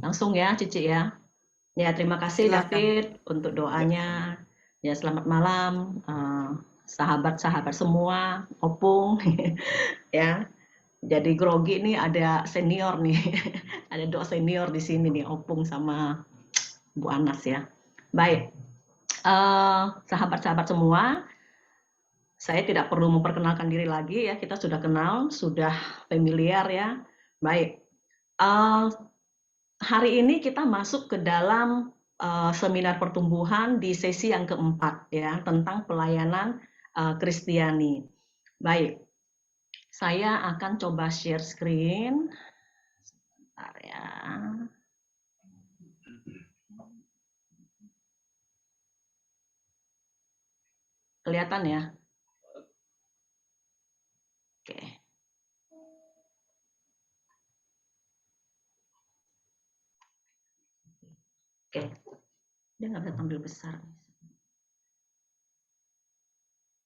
Langsung ya, Cici ya. Ya, terima kasih Silakan. David untuk Ya, doanya. Ya, selamat malam sahabat-sahabat semua, Opung ya. Jadi grogi nih ada senior nih. Ada dua senior di sini nih, Opung sama Bu Anas ya. Baik, sahabat-sahabat semua, saya tidak perlu memperkenalkan diri lagi ya, kita sudah kenal, sudah familiar ya. Baik, eh, hari ini kita masuk ke dalam seminar pertumbuhan di sesi yang keempat ya, tentang pelayanan Kristiani. Baik, saya akan coba share screen. Sebentar ya. Kelihatan ya? Oke. Oke. Dia nggak bisa tampil besar.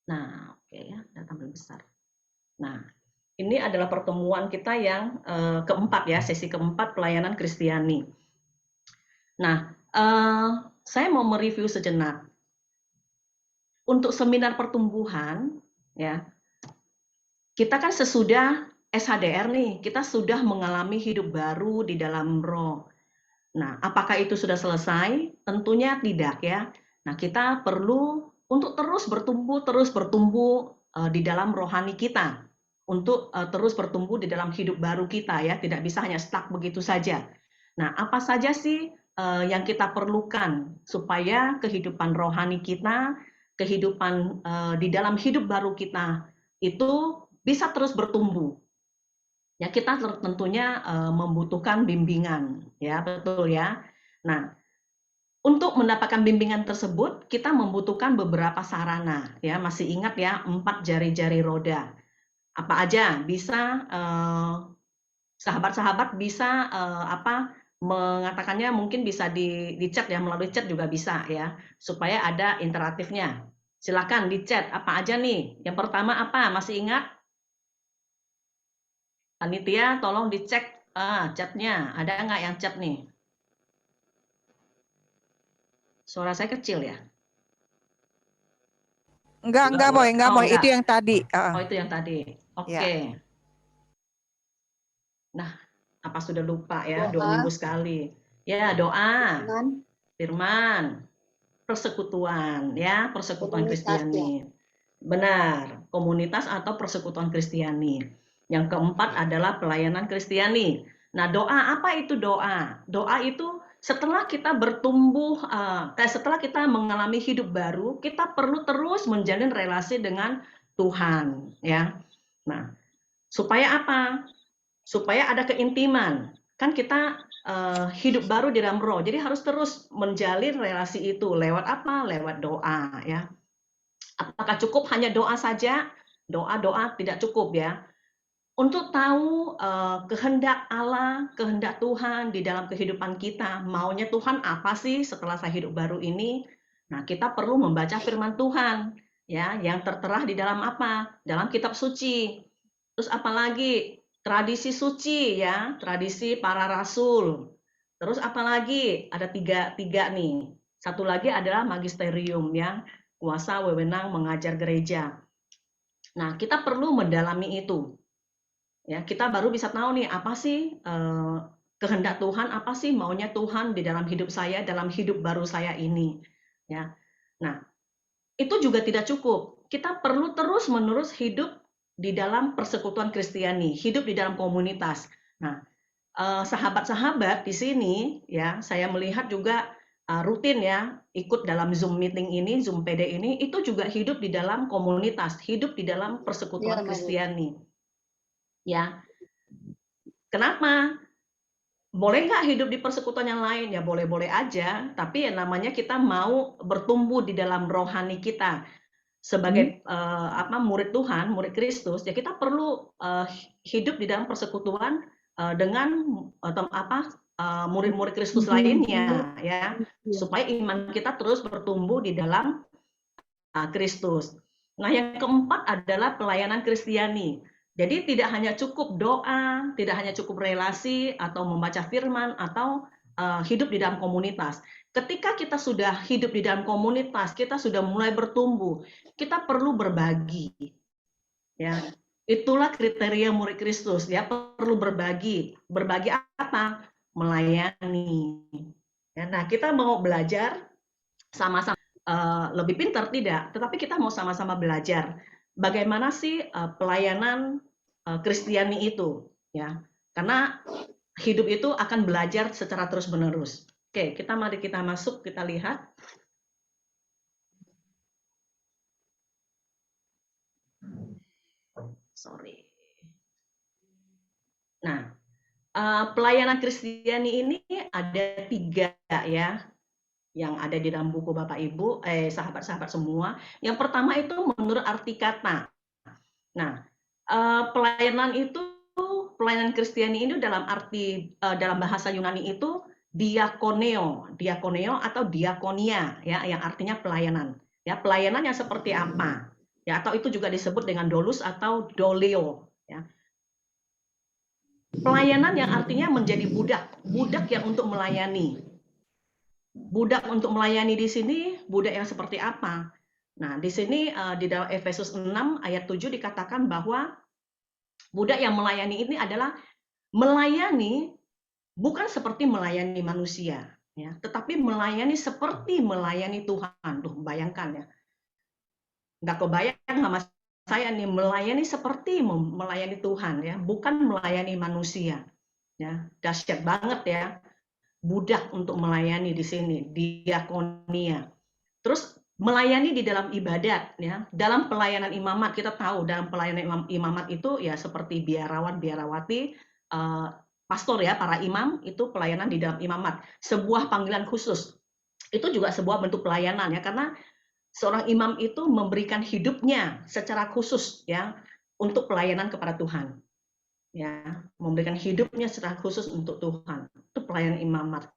Nah, oke ya, udah tampil besar. Nah, ini adalah pertemuan kita yang keempat ya, sesi keempat pelayanan Kristiani. Nah, saya mau mereview sejenak. Untuk seminar pertumbuhan, ya, kita kan sesudah SHDR nih, kita sudah mengalami hidup baru di dalam Roh. Nah, apakah itu sudah selesai? Tentunya tidak ya. Nah, kita perlu untuk terus bertumbuh di dalam rohani kita, untuk terus bertumbuh di dalam hidup baru kita ya, tidak bisa hanya stuck begitu saja. Nah, apa saja sih yang kita perlukan supaya kehidupan rohani kita, kehidupan di dalam hidup baru kita itu bisa terus bertumbuh? Ya, kita tentunya membutuhkan bimbingan, ya betul ya. Nah, untuk mendapatkan bimbingan tersebut, kita membutuhkan beberapa sarana, ya masih ingat ya 4 jari-jari roda. Apa aja? Bisa sahabat-sahabat bisa mengatakannya mungkin bisa di chat ya, melalui chat juga bisa ya, supaya ada interaktifnya. Silakan di chat apa aja nih. Yang pertama apa? Masih ingat? Panitia tolong dicek chatnya, ada nggak yang chat nih? Suara saya kecil ya? Enggak, Boy, enggak, Oh Boy. Itu enggak. yang tadi. Oh itu yang tadi. Ya. Oke. Nah, apa sudah lupa ya? 2 Doa, minggu sekali. Ya, doa, firman, firman, persekutuan ya, persekutuan komunitas ya. Kristiani. Benar, komunitas atau persekutuan Kristiani. Yang keempat adalah pelayanan Kristiani. Nah, doa apa itu doa? Doa itu setelah kita bertumbuh, setelah kita mengalami hidup baru, kita perlu terus menjalin relasi dengan Tuhan, ya. Nah, supaya apa? Supaya ada keintiman. Kan kita hidup baru di dalam roh, jadi harus terus menjalin relasi itu. Lewat apa? Lewat doa, ya. Apakah cukup hanya doa saja? Doa-doa tidak cukup ya. Untuk tahu kehendak Allah, kehendak Tuhan di dalam kehidupan kita, maunya Tuhan apa sih setelah saya hidup baru ini? Nah, kita perlu membaca firman Tuhan ya, yang tertera di dalam apa? Dalam kitab suci. Terus apalagi? Tradisi suci ya, tradisi para rasul. Terus apalagi? Ada tiga nih. Satu lagi adalah magisterium ya, kuasa wewenang mengajar gereja. Nah, kita perlu mendalami itu. Ya, kita baru bisa tahu nih apa sih kehendak Tuhan, apa sih maunya Tuhan di dalam hidup saya, dalam hidup baru saya ini. Ya. Nah, itu juga tidak cukup. Kita perlu terus-menerus hidup di dalam persekutuan Kristiani, hidup di dalam komunitas. Nah, sahabat-sahabat di sini ya, saya melihat juga rutin ya ikut dalam Zoom meeting ini, Zoom PD ini, itu juga hidup di dalam komunitas, hidup di dalam persekutuan Iya, Mari. Kristiani. Ya, kenapa? Boleh nggak hidup di persekutuan yang lain? Ya boleh-boleh aja, tapi yang namanya kita mau bertumbuh di dalam rohani kita sebagai murid Tuhan, murid Kristus, ya kita perlu hidup di dalam persekutuan dengan murid-murid Kristus lainnya, ya, supaya iman kita terus bertumbuh di dalam Kristus. Nah, yang keempat adalah pelayanan Kristiani. Jadi tidak hanya cukup doa, tidak hanya cukup relasi atau membaca firman atau hidup di dalam komunitas. Ketika kita sudah hidup di dalam komunitas, kita sudah mulai bertumbuh, kita perlu berbagi. Ya, itulah kriteria murid Kristus. Ya, perlu berbagi. Berbagi apa? Melayani. Ya, nah, kita mau belajar sama-sama lebih pintar tidak, tetapi kita mau sama-sama belajar bagaimana sih pelayanan Kristiani itu, ya. Karena hidup itu akan belajar secara terus-menerus. Oke, mari kita masuk, kita lihat. Sorry. Nah, pelayanan Kristiani ini ada 3 ya, yang ada di dalam buku Bapak Ibu, sahabat-sahabat semua. Yang pertama itu menurut arti kata. Nah, pelayanan Kristiani ini dalam arti dalam bahasa Yunani itu diakoneo atau diakonia ya, yang artinya pelayanan. Ya, pelayanan yang seperti apa? Ya, atau itu juga disebut dengan dolus atau doleo ya. Pelayanan yang artinya menjadi budak yang untuk melayani. Budak untuk melayani di sini, budak yang seperti apa? Nah, di sini di dalam Efesus 6 ayat 7 dikatakan bahwa budak yang melayani ini adalah melayani bukan seperti melayani manusia, ya, tetapi melayani seperti melayani Tuhan. Tuh, bayangkan ya. Nggak kebayang sama saya nih, melayani seperti melayani Tuhan ya, bukan melayani manusia. Ya, dahsyat banget ya. Budak untuk melayani di sini, diakonia. Terus melayani di dalam ibadat ya. Dalam pelayanan imamat kita tahu dalam pelayanan imamat itu ya seperti biarawan, biarawati, pastor ya, para imam itu pelayanan di dalam imamat. Sebuah panggilan khusus. Itu juga sebuah bentuk pelayanan ya, karena seorang imam itu memberikan hidupnya secara khusus ya untuk pelayanan kepada Tuhan. Ya, memberikan hidupnya secara khusus untuk Tuhan. Itu pelayanan imamat.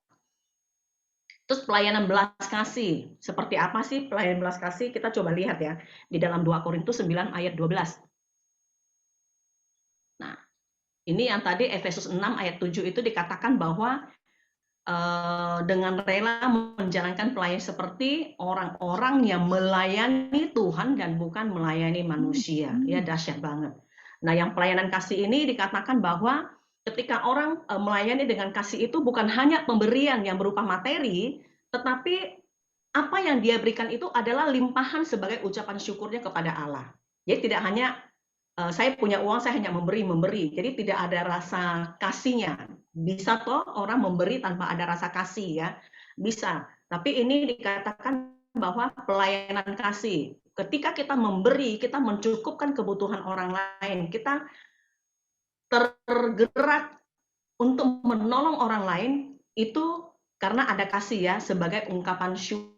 Terus pelayanan belas kasih. Seperti apa sih pelayanan belas kasih? Kita coba lihat ya. Di dalam 2 Korintus 9 ayat 12. Nah, ini yang tadi Efesus 6 ayat 7 itu dikatakan bahwa dengan rela menjalankan pelayanan seperti orang-orang yang melayani Tuhan dan bukan melayani manusia. Ya, dahsyat banget. Nah, yang pelayanan kasih ini dikatakan bahwa ketika orang melayani dengan kasih itu bukan hanya pemberian yang berupa materi, tetapi apa yang dia berikan itu adalah limpahan sebagai ucapan syukurnya kepada Allah. Jadi tidak hanya saya punya uang, saya hanya memberi. Jadi tidak ada rasa kasihnya. Bisa toh orang memberi tanpa ada rasa kasih ya, bisa. Tapi ini dikatakan bahwa pelayanan kasih. Ketika kita memberi, kita mencukupkan kebutuhan orang lain. Kita tergerak untuk menolong orang lain itu karena ada kasih ya, sebagai ungkapan syukur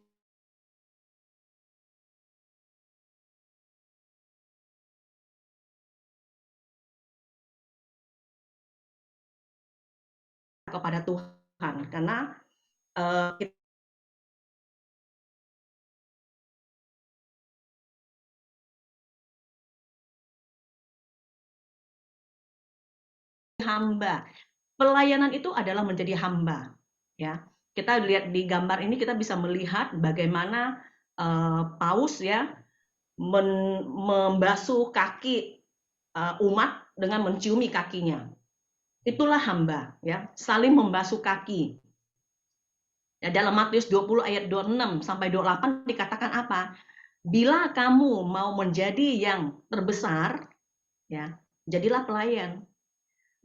kepada Tuhan. Karena kita hamba. Pelayanan itu adalah menjadi hamba. Ya, kita lihat di gambar ini kita bisa melihat bagaimana paus ya membasuh kaki umat dengan menciumi kakinya. Itulah hamba ya, saling membasuh kaki. Ya, dalam Matius 20 ayat 26 sampai 28 dikatakan apa? Bila kamu mau menjadi yang terbesar, ya, jadilah pelayan.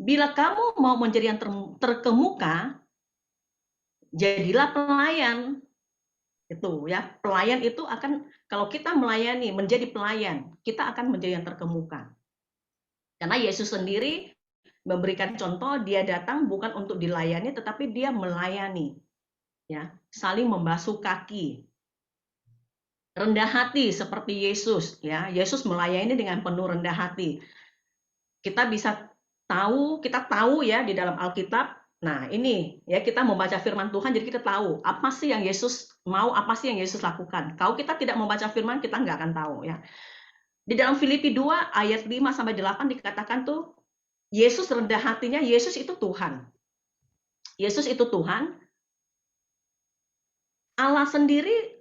Bila kamu mau menjadi yang terkemuka, jadilah pelayan. Itu ya, pelayan itu akan, kalau kita melayani, menjadi pelayan, kita akan menjadi yang terkemuka. Karena Yesus sendiri memberikan contoh, dia datang bukan untuk dilayani, tetapi dia melayani. Ya, saling membasuh kaki. Rendah hati seperti Yesus, ya. Yesus melayani dengan penuh rendah hati. Kita tahu ya di dalam Alkitab. Nah, ini ya, kita membaca firman Tuhan, jadi kita tahu apa sih yang Yesus mau, apa sih yang Yesus lakukan. Kalau kita tidak membaca firman, kita nggak akan tahu ya. Di dalam Filipi 2 ayat 5 sampai 8 dikatakan tuh Yesus rendah hatinya, Yesus itu Tuhan. Yesus itu Tuhan, Allah sendiri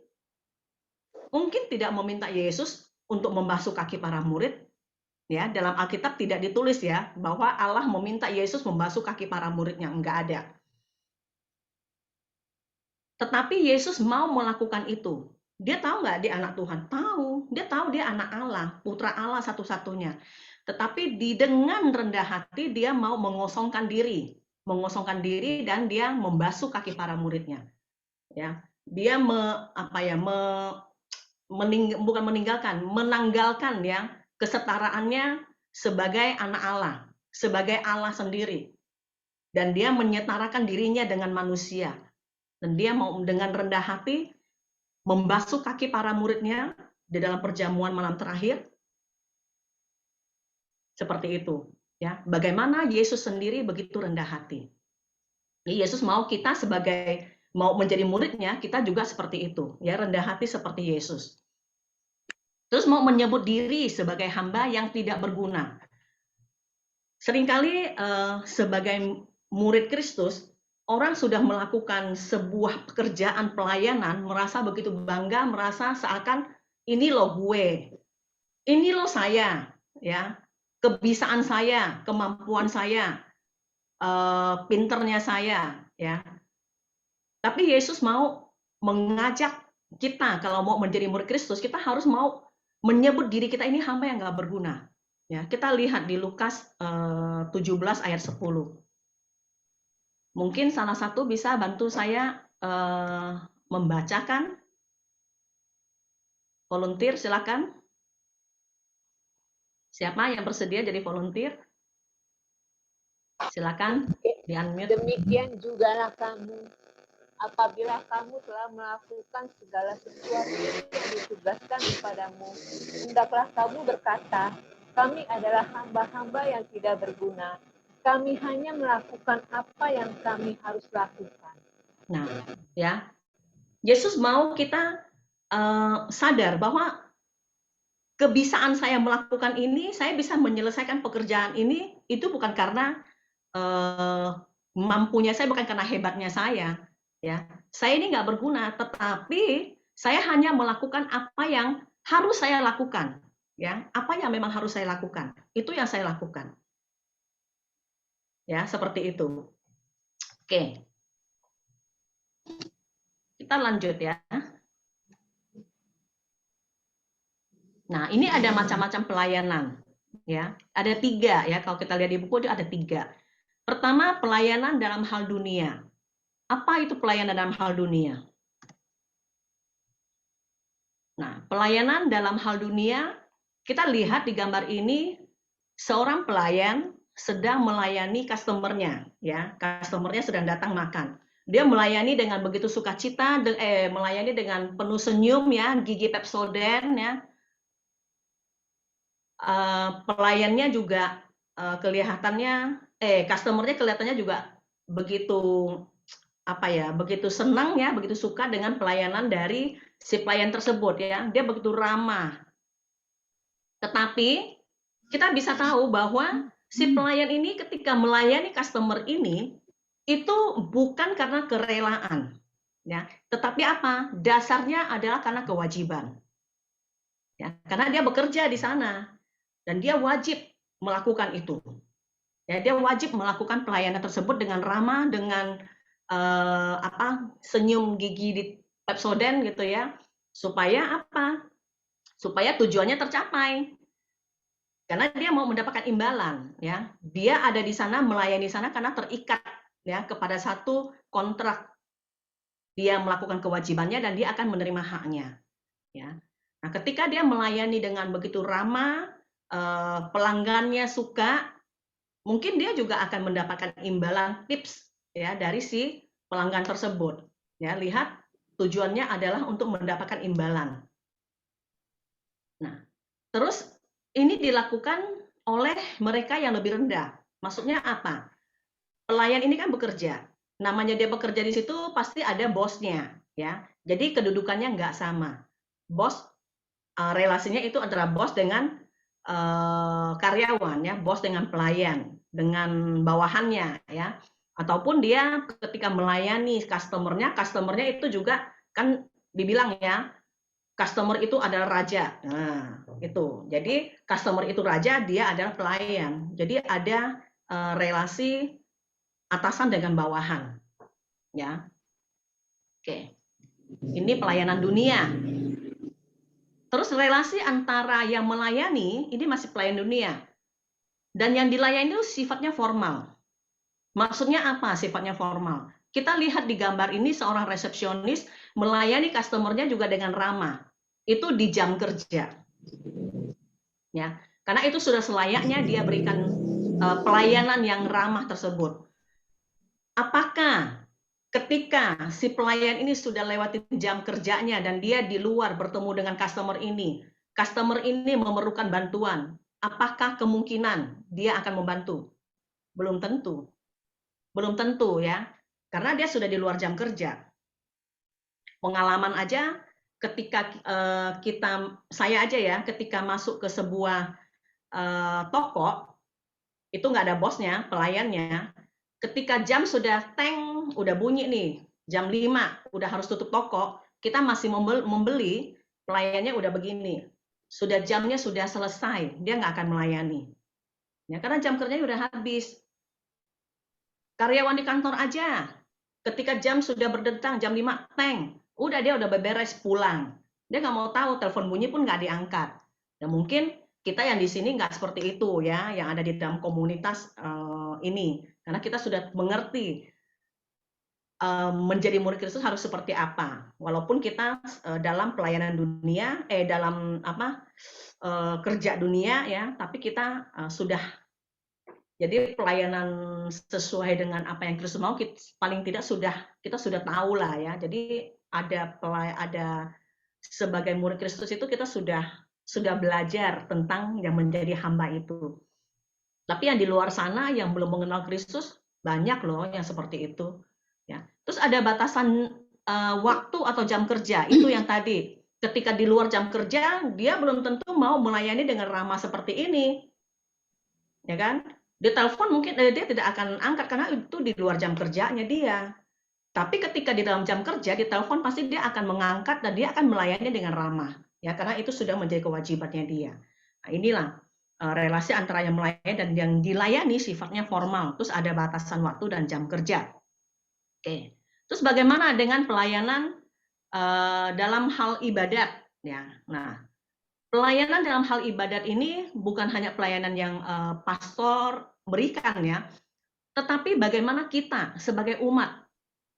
mungkin tidak meminta Yesus untuk membasuh kaki para murid, ya. Dalam Alkitab tidak ditulis ya bahwa Allah meminta Yesus membasuh kaki para muridnya, enggak ada. Tetapi Yesus mau melakukan itu. Dia tahu nggak dia anak Tuhan? Tahu. Dia tahu dia anak Allah, putra Allah satu-satunya. Tetapi dengan rendah hati dia mau mengosongkan diri dan dia membasuh kaki para muridnya. Ya, dia bukan meninggalkan, menanggalkan ya kesetaraannya sebagai anak Allah, sebagai Allah sendiri. Dan dia menyetarakan dirinya dengan manusia. Dan dia mau dengan rendah hati membasuh kaki para muridnya di dalam perjamuan malam terakhir. Seperti itu. Ya, bagaimana Yesus sendiri begitu rendah hati. Yesus mau kita mau menjadi muridnya, kita juga seperti itu. Ya, rendah hati seperti Yesus. Terus mau menyebut diri sebagai hamba yang tidak berguna. Seringkali sebagai murid Kristus, orang sudah melakukan sebuah pekerjaan pelayanan, merasa begitu bangga, merasa seakan ini loh gue, ini loh saya, ya, kebisaan saya, kemampuan saya, pinternya saya, ya. Tapi Yesus mau mengajak kita kalau mau menjadi murid Kristus, kita harus mau menyebut diri kita ini hamba yang nggak berguna. Ya, kita lihat di Lukas 17 ayat 10. Mungkin salah satu bisa bantu saya membacakan. Volunteer, silakan. Siapa yang bersedia jadi volunteer? Silakan, di-unmute. Demikian jugalah kamu, apabila kamu telah melakukan segala sesuatu yang ditugaskan kepadamu, hendaklah kamu berkata, kami adalah hamba-hamba yang tidak berguna. Kami hanya melakukan apa yang kami harus lakukan. Nah, ya, Yesus mau kita sadar bahwa kebisaan saya melakukan ini, saya bisa menyelesaikan pekerjaan ini, itu bukan karena mampunya saya, bukan karena hebatnya saya. Ya, saya ini nggak berguna, tetapi saya hanya melakukan apa yang harus saya lakukan. Ya, apa yang memang harus saya lakukan, itu yang saya lakukan. Ya, seperti itu. Oke. Kita lanjut ya. Nah, ini ada macam-macam pelayanan. Ya, ada 3 ya. Kalau kita lihat di buku itu ada 3. Pertama, pelayanan dalam hal dunia. Apa itu pelayanan dalam hal dunia? Nah, pelayanan dalam hal dunia, kita lihat di gambar ini, seorang pelayan sedang melayani customer-nya. Ya, customer-nya sedang datang makan. Dia melayani dengan begitu sukacita, melayani dengan penuh senyum ya, gigi Pepsodent ya. Pelayannya juga kelihatannya, customer-nya kelihatannya juga begitu begitu senang ya, begitu suka dengan pelayanan dari si pelayan tersebut ya. Dia begitu ramah. Tetapi kita bisa tahu bahwa si pelayan ini ketika melayani customer ini itu bukan karena kerelaan ya, tetapi apa? Dasarnya adalah karena kewajiban. Ya, karena dia bekerja di sana dan dia wajib melakukan itu. Ya, dia wajib melakukan pelayanan tersebut dengan ramah, dengan senyum gigi di Pepsodent gitu ya, supaya apa? Supaya tujuannya tercapai. Karena dia mau mendapatkan imbalan ya. Dia ada di sana, melayani sana karena terikat ya kepada satu kontrak. Dia melakukan kewajibannya dan dia akan menerima haknya ya. Nah, ketika dia melayani dengan begitu ramah, pelanggannya suka, mungkin dia juga akan mendapatkan imbalan tips ya dari si pelanggan tersebut. Ya, lihat tujuannya adalah untuk mendapatkan imbalan. Nah, terus ini dilakukan oleh mereka yang lebih rendah. Maksudnya apa? Pelayan ini kan bekerja. Namanya dia bekerja di situ pasti ada bosnya, ya. Jadi kedudukannya nggak sama. Bos relasinya itu antara bos dengan karyawan, ya, bos dengan pelayan, dengan bawahannya, ya. Ataupun dia ketika melayani customer-nya itu juga Kan dibilang ya, customer itu adalah raja. Nah, itu. Jadi customer itu raja, dia adalah pelayan. Jadi ada relasi atasan dengan bawahan, ya. Oke. Ini pelayanan dunia. Terus relasi antara yang melayani, ini masih pelayan dunia. Dan yang dilayani itu sifatnya formal. Maksudnya apa sifatnya formal? Kita lihat di gambar ini seorang resepsionis melayani customer-nya juga dengan ramah. Itu di jam kerja. Ya, karena itu sudah selayaknya dia berikan pelayanan yang ramah tersebut. Apakah ketika si pelayan ini sudah lewati jam kerjanya dan dia di luar bertemu dengan customer ini memerlukan bantuan, apakah kemungkinan dia akan membantu? Belum tentu. Belum tentu ya, karena dia sudah di luar jam kerja. Pengalaman aja ketika saya aja ya, ketika masuk ke sebuah toko, itu nggak ada bosnya, pelayannya. Ketika jam sudah udah bunyi nih, jam 5, udah harus tutup toko, kita masih membeli, pelayannya udah begini. Sudah jamnya sudah selesai, dia nggak akan melayani. Ya, karena jam kerjanya udah habis. Karyawan di kantor aja, ketika jam sudah berdentang, jam 5, udah dia udah beberes pulang. Dia nggak mau tahu, telepon bunyi pun nggak diangkat. Dan mungkin kita yang di sini nggak seperti itu ya, yang ada di dalam komunitas ini. Karena kita sudah mengerti menjadi murid Kristus harus seperti apa. Walaupun kita dalam pelayanan dunia, dalam kerja dunia ya, tapi kita sudah jadi pelayanan sesuai dengan apa yang Kristus mau, paling tidak kita sudah tahu lah ya. Jadi ada sebagai murid Kristus itu kita sudah belajar tentang yang menjadi hamba itu. Tapi yang di luar sana yang belum mengenal Kristus banyak loh yang seperti itu. Ya. Terus ada batasan waktu atau jam kerja itu yang tadi. Ketika di luar jam kerja dia belum tentu mau melayani dengan ramah seperti ini, ya kan? Dia telepon mungkin dia tidak akan angkat karena itu di luar jam kerjanya dia. Tapi ketika di dalam jam kerja di telepon pasti dia akan mengangkat dan dia akan melayani dengan ramah, ya karena itu sudah menjadi kewajibannya dia. Nah, inilah relasi antara yang melayani dan yang dilayani sifatnya formal, terus ada batasan waktu dan jam kerja. Oke. Terus bagaimana dengan pelayanan dalam hal ibadat? Ya, nah pelayanan dalam hal ibadat ini bukan hanya pelayanan yang pastor berikan ya, tetapi bagaimana kita sebagai umat,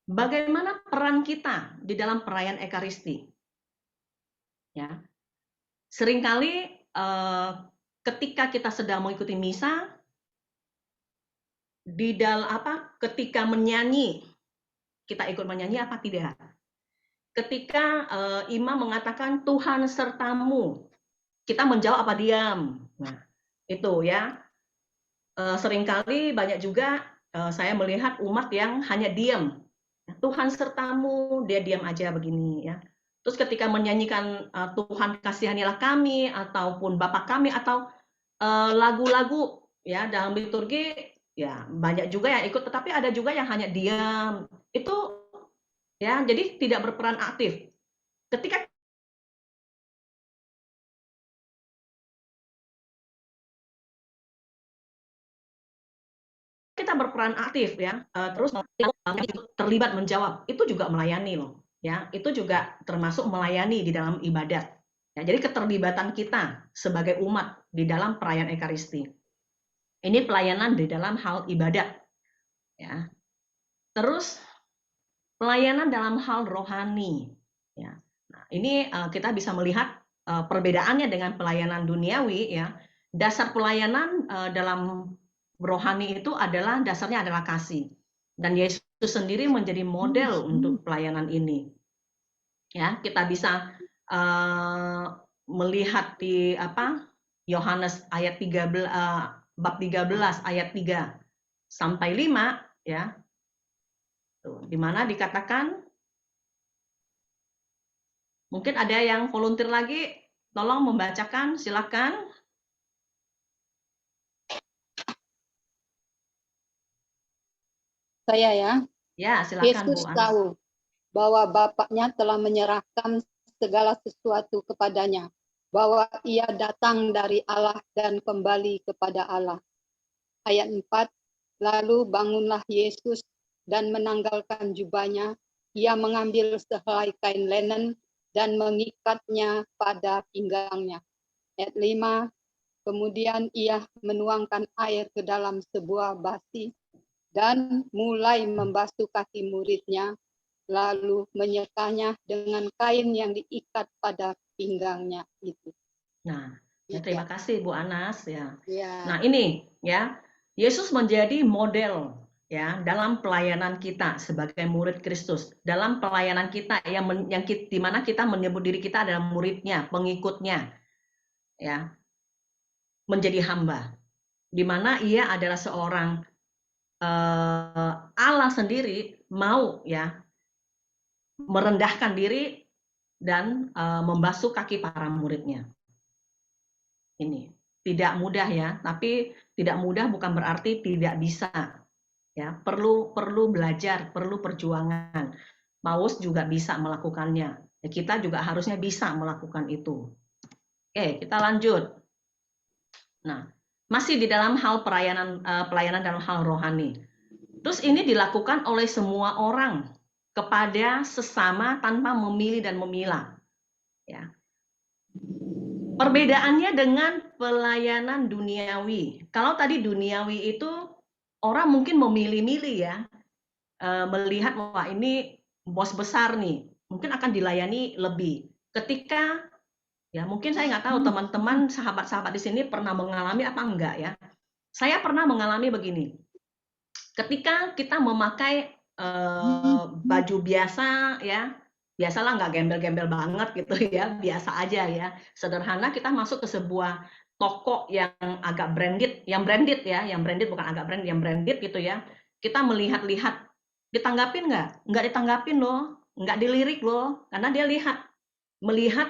bagaimana peran kita di dalam perayaan Ekaristi. Ya, seringkali ketika kita sedang mengikuti misa, ketika menyanyi, kita ikut menyanyi apa tidak? Ketika imam mengatakan Tuhan sertamu, kita menjawab apa diam? Nah, itu ya. Seringkali banyak juga saya melihat umat yang hanya diam. Tuhan sertamu, dia diam aja begini ya. Terus ketika menyanyikan Tuhan kasihanilah kami ataupun Bapa kami atau lagu-lagu ya dalam liturgi ya banyak juga yang ikut, tetapi ada juga yang hanya diam. Itu ya, jadi tidak berperan aktif. Ketika kita berperan aktif ya, terus terlibat menjawab, itu juga melayani loh, ya. Itu juga termasuk melayani di dalam ibadat. Ya, jadi keterlibatan kita sebagai umat di dalam perayaan Ekaristi. Ini pelayanan di dalam hal ibadat, ya. Terus pelayanan dalam hal rohani, ya. Nah, ini kita bisa melihat perbedaannya dengan pelayanan duniawi, ya. Dasar pelayanan dalam rohani itu dasarnya adalah kasih, dan Yesus sendiri menjadi model untuk pelayanan ini. Ya, kita bisa melihat di Yohanes ayat 13 bab 13 ayat 3 sampai 5 ya. Tuh, di mana dikatakan, mungkin ada yang volunteer lagi, tolong membacakan, silakan. Saya ya. Ya, silakan Yesus Bu Anas. tahu bahwa bapaknya telah menyerahkan segala sesuatu kepadanya, bahwa ia datang dari Allah dan kembali kepada Allah. Ayat 4, lalu bangunlah Yesus dan menanggalkan jubahnya, ia mengambil sehelai kain linen dan mengikatnya pada pinggangnya. Ayat 5, kemudian ia menuangkan air ke dalam sebuah basi dan mulai membasuh kaki muridnya, lalu menyekanya dengan kain yang diikat pada pinggangnya itu. Nah, ya terima kasih Bu Anas ya. Ya. Nah, ini ya, Yesus menjadi model ya dalam pelayanan kita sebagai murid Kristus. Dalam pelayanan kita di mana kita menyebut diri kita adalah muridnya, pengikutnya ya, menjadi hamba. Di mana ia adalah seorang Allah sendiri mau ya merendahkan diri dan membasuh kaki para muridnya. Ini tidak mudah ya, tapi tidak mudah bukan berarti tidak bisa ya. Perlu belajar, perlu perjuangan. Paus juga bisa melakukannya. Ya, kita juga harusnya bisa melakukan itu. Oke, kita lanjut. Nah, masih di dalam hal pelayanan dalam hal rohani. Terus ini dilakukan oleh semua orang kepada sesama tanpa memilih dan memilah. Ya. Perbedaannya dengan pelayanan duniawi. Kalau tadi duniawi itu orang mungkin memilih-milih ya, melihat wah ini bos besar nih, mungkin akan dilayani lebih. Ketika ya mungkin saya nggak tahu teman-teman sahabat-sahabat di sini pernah mengalami apa enggak ya. Saya pernah mengalami begini. Ketika kita memakai baju biasa ya, biasalah nggak gembel-gembel banget gitu ya, biasa aja ya, sederhana kita masuk ke sebuah toko yang agak branded, yang branded ya, yang branded bukan agak branded, yang branded gitu ya, kita melihat-lihat, ditanggapin nggak? Nggak ditanggapin loh, nggak dilirik loh, karena dia melihat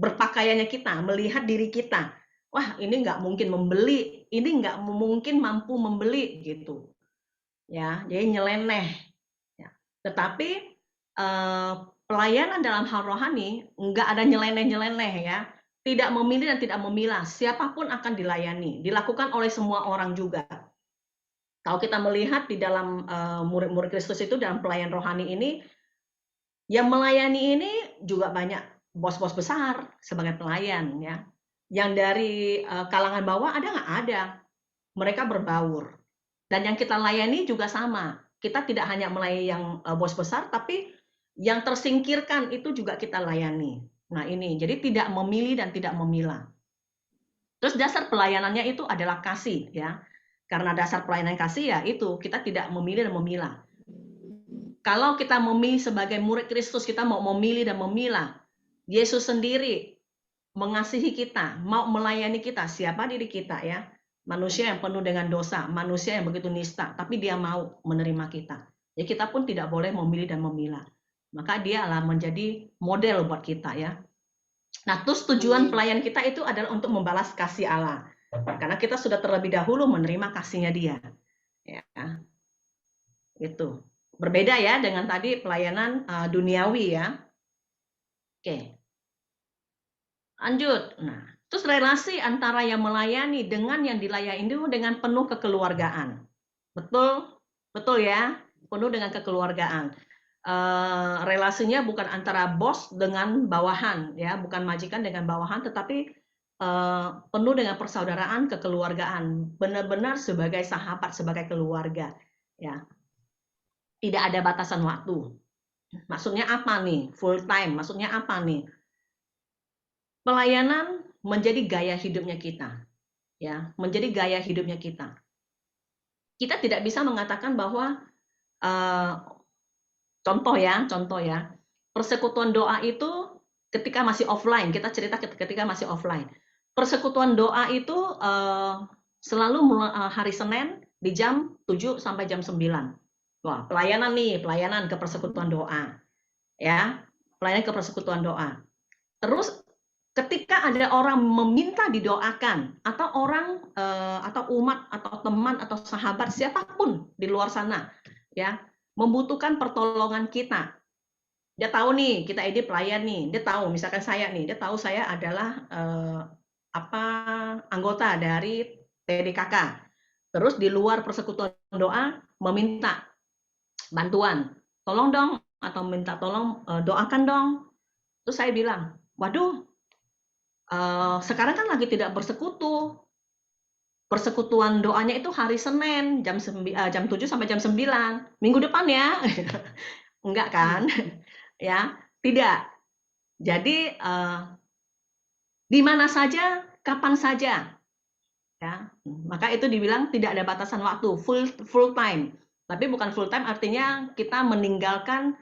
berpakaiannya kita, melihat diri kita, wah ini nggak mungkin membeli, ini nggak mungkin mampu membeli gitu, ya, jadi nyeleneh. Ya. Tetapi pelayanan dalam hal rohani nggak ada nyeleneh-nyeleneh ya, tidak memilih dan tidak memilah, siapapun akan dilayani, dilakukan oleh semua orang juga. Kalau kita melihat di dalam murid-murid Kristus itu dalam pelayanan rohani ini, yang melayani ini juga banyak bos-bos besar sebagai pelayan ya. Yang dari kalangan bawah ada nggak? Ada. Mereka berbaur. Dan yang kita layani juga sama. Kita tidak hanya melayani yang bos besar, tapi yang tersingkirkan itu juga kita layani. Nah ini, jadi tidak memilih dan tidak memilah. Terus dasar pelayanannya itu adalah kasih ya. Karena dasar pelayanan kasih ya itu, kita tidak memilih dan memilah. Kalau kita memilih sebagai murid Kristus, kita mau memilih dan memilah. Yesus sendiri mengasihi kita, mau melayani kita, siapa diri kita ya. Manusia yang penuh dengan dosa, manusia yang begitu nista, tapi dia mau menerima kita. Ya kita pun tidak boleh memilih dan memilah. Maka dia adalah menjadi model buat kita ya. Nah, terus tujuan pelayan kita itu adalah untuk membalas kasih Allah. Karena kita sudah terlebih dahulu menerima kasihnya dia. Ya. Itu. Berbeda ya dengan tadi pelayanan duniawi ya. Oke. Lanjut. Nah, terus relasi antara yang melayani dengan yang dilayani itu dengan penuh kekeluargaan. Betul? Betul ya? Penuh dengan kekeluargaan. Relasinya bukan antara bos dengan bawahan ya, bukan majikan dengan bawahan, tetapi penuh dengan persaudaraan, kekeluargaan, benar-benar sebagai sahabat, sebagai keluarga ya. Tidak ada batasan waktu. Maksudnya apa nih? Full time, maksudnya apa nih? Pelayanan menjadi gaya hidupnya kita. Ya, menjadi gaya hidupnya kita. Kita tidak bisa mengatakan bahwa contoh ya, persekutuan doa itu ketika masih offline, kita cerita ketika masih offline. Persekutuan doa itu selalu hari Senin di jam 7 sampai jam 9. Wah, pelayanan ke persekutuan doa. Ya, pelayanan ke persekutuan doa. Terus ketika ada orang meminta didoakan, atau orang atau umat atau teman atau sahabat siapapun di luar sana, ya, membutuhkan pertolongan kita. Dia tahu nih, kita ini pelayan nih, dia tahu misalkan saya nih, dia tahu saya adalah anggota dari TDKK. Terus di luar persekutuan doa meminta bantuan, tolong dong, atau minta tolong doakan dong. Terus saya bilang, waduh, sekarang kan lagi tidak bersekutu. Persekutuan doanya itu hari Senin jam 7 sampai jam 9. Minggu depan ya. Enggak kan? Ya, tidak. Jadi di mana saja, kapan saja. Ya. Maka itu dibilang tidak ada batasan waktu, full time. Tapi bukan full time artinya kita meninggalkan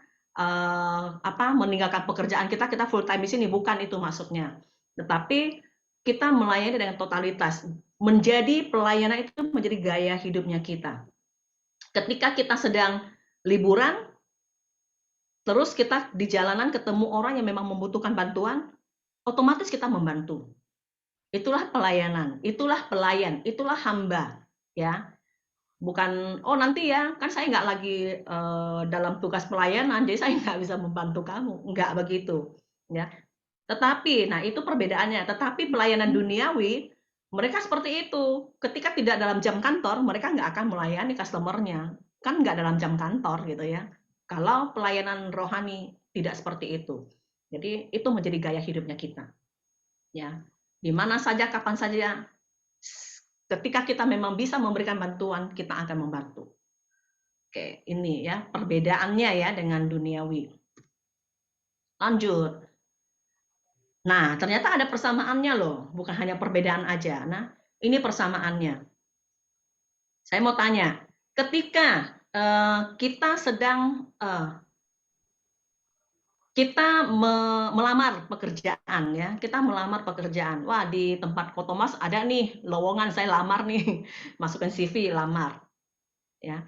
meninggalkan pekerjaan kita full time di sini, bukan itu maksudnya. Tetapi kita melayani dengan totalitas. Menjadi pelayanan itu menjadi gaya hidupnya kita. Ketika kita sedang liburan, terus kita di jalanan ketemu orang yang memang membutuhkan bantuan, otomatis kita membantu. Itulah pelayanan, itulah pelayan, itulah hamba, ya. Bukan, oh nanti ya, kan saya nggak lagi dalam tugas pelayanan, jadi saya nggak bisa membantu kamu, nggak begitu, ya. Tetapi, nah itu perbedaannya. Tetapi pelayanan duniawi, mereka seperti itu. Ketika tidak dalam jam kantor, mereka nggak akan melayani customer-nya. Kan nggak dalam jam kantor gitu ya. Kalau pelayanan rohani tidak seperti itu. Jadi itu menjadi gaya hidupnya kita. Ya, di mana saja, kapan saja, ketika kita memang bisa memberikan bantuan, kita akan membantu. Oke, ini ya perbedaannya ya dengan duniawi. Lanjut. Nah, ternyata ada persamaannya loh, bukan hanya perbedaan aja. Nah, ini persamaannya. Saya mau tanya, ketika kita sedang melamar pekerjaan ya, kita melamar pekerjaan. Wah, di tempat Kotomas ada nih lowongan, saya lamar nih, masukkan CV, lamar. Ya.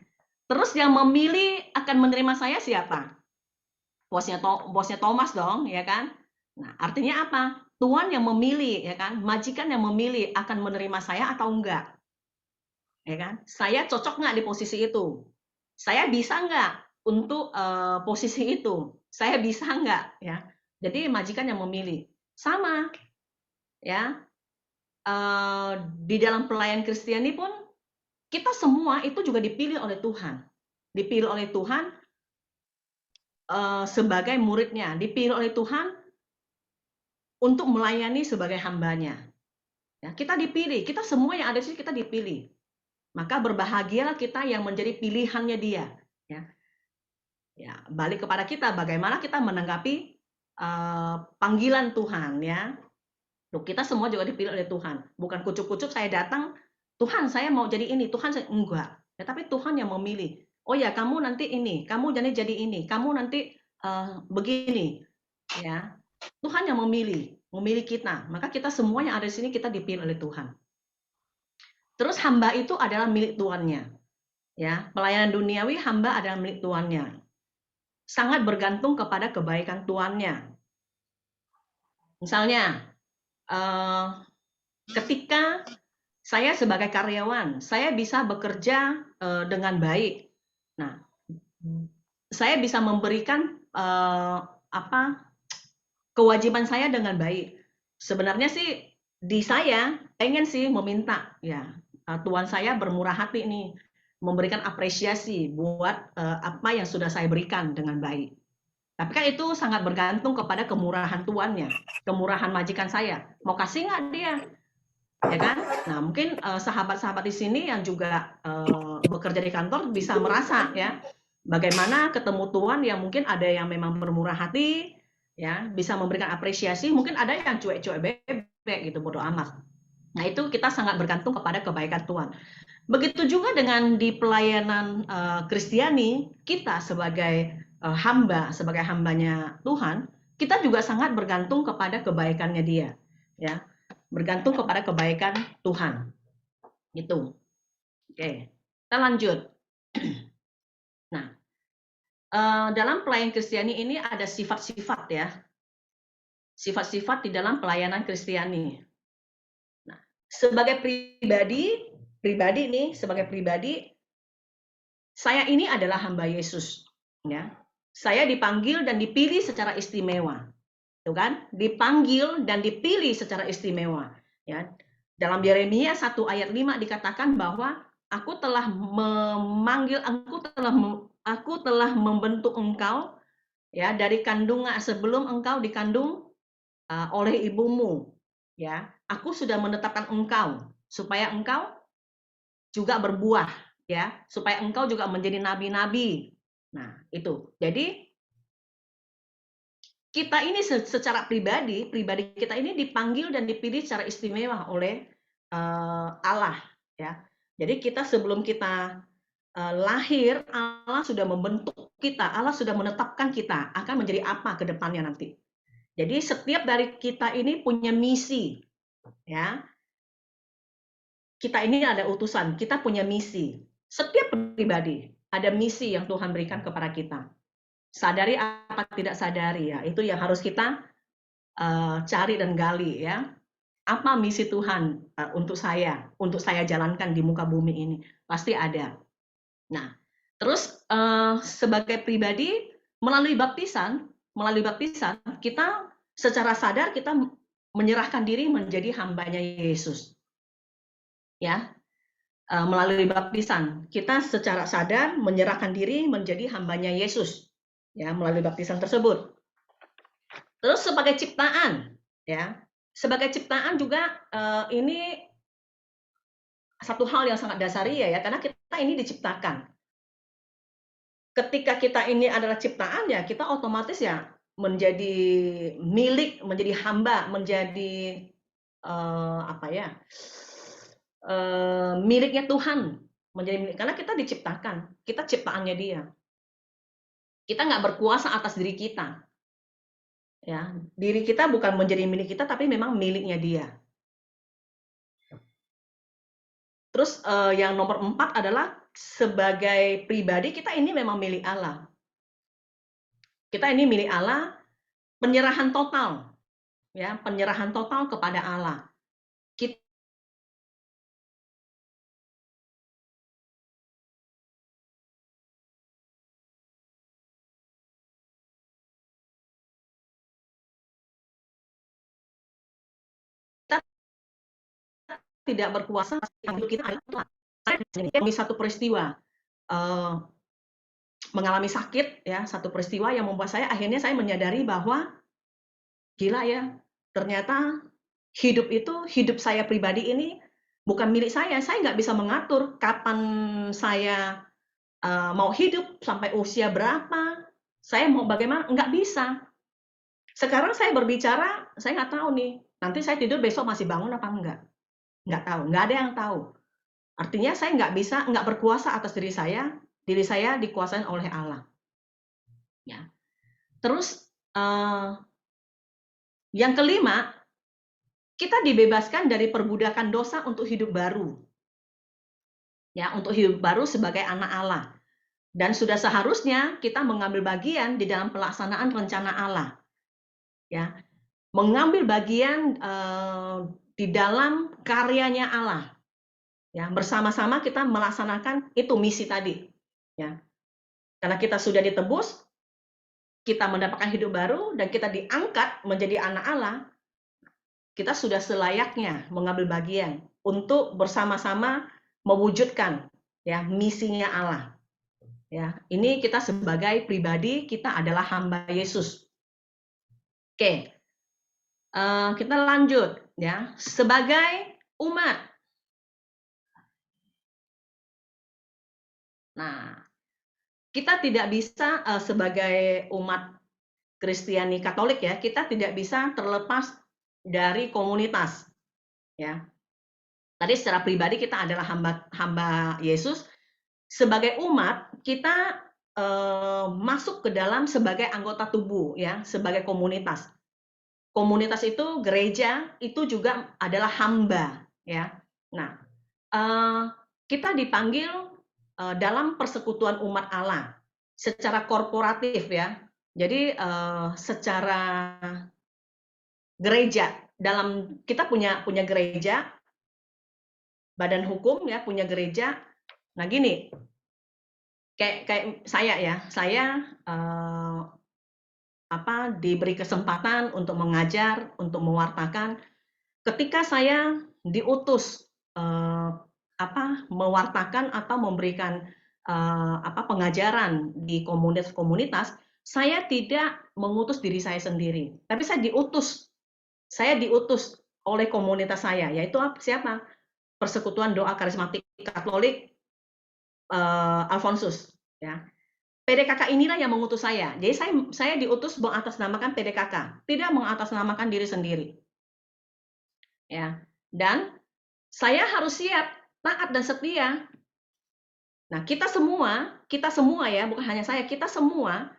Terus yang memilih akan menerima saya siapa? Bosnya Thomas dong, ya kan? Nah, artinya apa? Tuhan yang memilih, ya kan? Majikan yang memilih akan menerima saya atau enggak, ya kan? Saya cocok nggak di posisi itu? Saya bisa nggak untuk posisi itu? Saya bisa nggak, ya? Jadi majikan yang memilih. Sama, ya. Di dalam pelayan Kristiani pun kita semua itu juga dipilih oleh Tuhan, dipilih oleh Tuhan sebagai muridnya, dipilih oleh Tuhan untuk melayani sebagai hambanya. Ya, kita dipilih, kita semua yang ada di sini kita dipilih. Maka berbahagialah kita yang menjadi pilihannya dia. Ya, ya balik kepada kita, bagaimana kita menanggapi panggilan Tuhan. Ya, loh, kita semua juga dipilih oleh Tuhan. Bukan kucuk-kucuk saya datang, Tuhan saya mau jadi ini, Tuhan saya enggak. Ya, tapi Tuhan yang memilih. Oh ya, kamu nanti ini, kamu jadi ini, kamu nanti begini. Ya, Tuhan yang memilih kita. Maka kita semua yang ada di sini kita dipilih oleh Tuhan. Terus hamba itu adalah milik tuannya. Ya, pelayanan duniawi hamba adalah milik tuannya. Sangat bergantung kepada kebaikan tuannya. Misalnya, ketika saya sebagai karyawan, saya bisa bekerja dengan baik. Nah, saya bisa memberikan kewajiban saya dengan baik. Sebenarnya sih di saya pengen sih meminta ya Tuhan saya bermurah hati nih memberikan apresiasi buat apa yang sudah saya berikan dengan baik. Tapi kan itu sangat bergantung kepada kemurahan tuannya, kemurahan majikan saya. Mau kasih nggak dia? Ya kan? Nah mungkin sahabat-sahabat di sini yang juga bekerja di kantor bisa merasa ya bagaimana ketemu Tuhan yang mungkin ada yang memang bermurah hati, ya bisa memberikan apresiasi, mungkin ada yang cuek-cuek bebek gitu, bodo amat. Nah itu kita sangat bergantung kepada kebaikan Tuhan. Begitu juga dengan di pelayanan Kristiani, kita sebagai hamba, sebagai hambanya Tuhan, kita juga sangat bergantung kepada kebaikannya Dia, ya, bergantung kepada kebaikan Tuhan. Gitu. Oke, kita lanjut. Nah, dalam pelayanan Kristiani ini ada sifat-sifat ya, sifat-sifat di dalam pelayanan Kristiani. Nah, sebagai pribadi nih, sebagai pribadi saya ini adalah hamba Yesus, ya. Saya dipanggil dan dipilih secara istimewa. Tuh kan? Dipanggil dan dipilih secara istimewa, ya. Dalam Yeremia 1 ayat 5 dikatakan bahwa aku telah memanggil, aku telah membentuk engkau, ya, dari kandungan sebelum engkau dikandung oleh ibumu, ya. Aku sudah menetapkan engkau supaya engkau juga berbuah, ya, supaya engkau juga menjadi nabi-nabi. Nah, itu. Jadi kita ini secara pribadi kita ini dipanggil dan dipilih secara istimewa oleh Allah, ya. Jadi kita sebelum kita lahir, Allah sudah membentuk kita, Allah sudah menetapkan kita akan menjadi apa ke depannya nanti. Jadi setiap dari kita ini punya misi, ya. Kita ini ada utusan, kita punya misi. Setiap pribadi ada misi yang Tuhan berikan kepada kita. Sadari apa tidak sadari, ya, itu yang harus kita cari dan gali, ya. Apa misi Tuhan untuk saya jalankan di muka bumi ini? Pasti ada. Nah, terus sebagai pribadi melalui baptisan kita secara sadar kita menyerahkan diri menjadi hambanya Yesus. Ya, melalui baptisan kita secara sadar menyerahkan diri menjadi hambanya Yesus, ya, melalui baptisan tersebut. Terus sebagai ciptaan, ya, sebagai ciptaan juga ini satu hal yang sangat dasari, ya, karena kita ini diciptakan. Ketika kita ini adalah ciptaan, ya, kita otomatis ya menjadi milik, menjadi hamba, menjadi apa ya, miliknya Tuhan, menjadi milik, karena kita diciptakan, kita ciptaannya Dia. Kita nggak berkuasa atas diri kita, ya. Diri kita bukan menjadi milik kita, tapi memang miliknya Dia. Terus yang nomor 4 adalah sebagai pribadi kita ini memang milik Allah. Kita ini milik Allah, penyerahan total, ya, penyerahan total kepada Allah. Kita tidak berkuasa, hidup kita adalah mengalami satu peristiwa, mengalami sakit, ya, satu peristiwa yang membuat akhirnya saya menyadari bahwa gila, ya, ternyata hidup saya pribadi ini bukan milik saya nggak bisa mengatur kapan saya mau hidup, sampai usia berapa, saya mau bagaimana, nggak bisa. Sekarang saya berbicara, saya nggak tahu nih, nanti saya tidur besok masih bangun apa enggak. Nggak tahu, nggak ada yang tahu. Artinya saya nggak berkuasa atas diri saya dikuasain oleh Allah. Ya. Terus yang kelima, kita dibebaskan dari perbudakan dosa untuk hidup baru. Ya, untuk hidup baru sebagai anak Allah. Dan sudah seharusnya kita mengambil bagian di dalam pelaksanaan rencana Allah. Ya, mengambil bagian di dalam karyanya Allah. Ya, bersama-sama kita melaksanakan itu misi tadi. Ya. Karena kita sudah ditebus, kita mendapatkan hidup baru dan kita diangkat menjadi anak Allah, kita sudah selayaknya mengambil bagian untuk bersama-sama mewujudkan, ya, misinya Allah. Ya, ini kita sebagai pribadi kita adalah hamba Yesus. Oke, kita lanjut, ya, sebagai umat. Nah, kita tidak bisa sebagai umat Kristiani Katolik, ya, kita tidak bisa terlepas dari komunitas, ya. Tadi secara pribadi kita adalah hamba Yesus. Sebagai umat kita masuk ke dalam sebagai anggota tubuh, ya, sebagai komunitas. Komunitas itu gereja itu juga adalah hamba, ya. Nah, kita dipanggil dalam persekutuan umat Allah secara korporatif, ya. Jadi secara gereja, dalam kita punya gereja, badan hukum, ya, punya gereja. Nah, gini, kayak saya ya, saya diberi kesempatan untuk mengajar, untuk mewartakan. Ketika saya diutus mewartakan atau memberikan pengajaran di komunitas-komunitas, saya tidak mengutus diri saya sendiri, tapi saya diutus oleh komunitas saya, yaitu siapa? Persekutuan Doa Karismatik Katolik Alfonsus, ya. PDKK inilah yang mengutus saya. Jadi saya diutus mengatasnamakan PDKK, tidak mengatasnamakan diri sendiri. Ya. Dan saya harus siap, taat dan setia. Nah, kita semua ya, bukan hanya saya, kita semua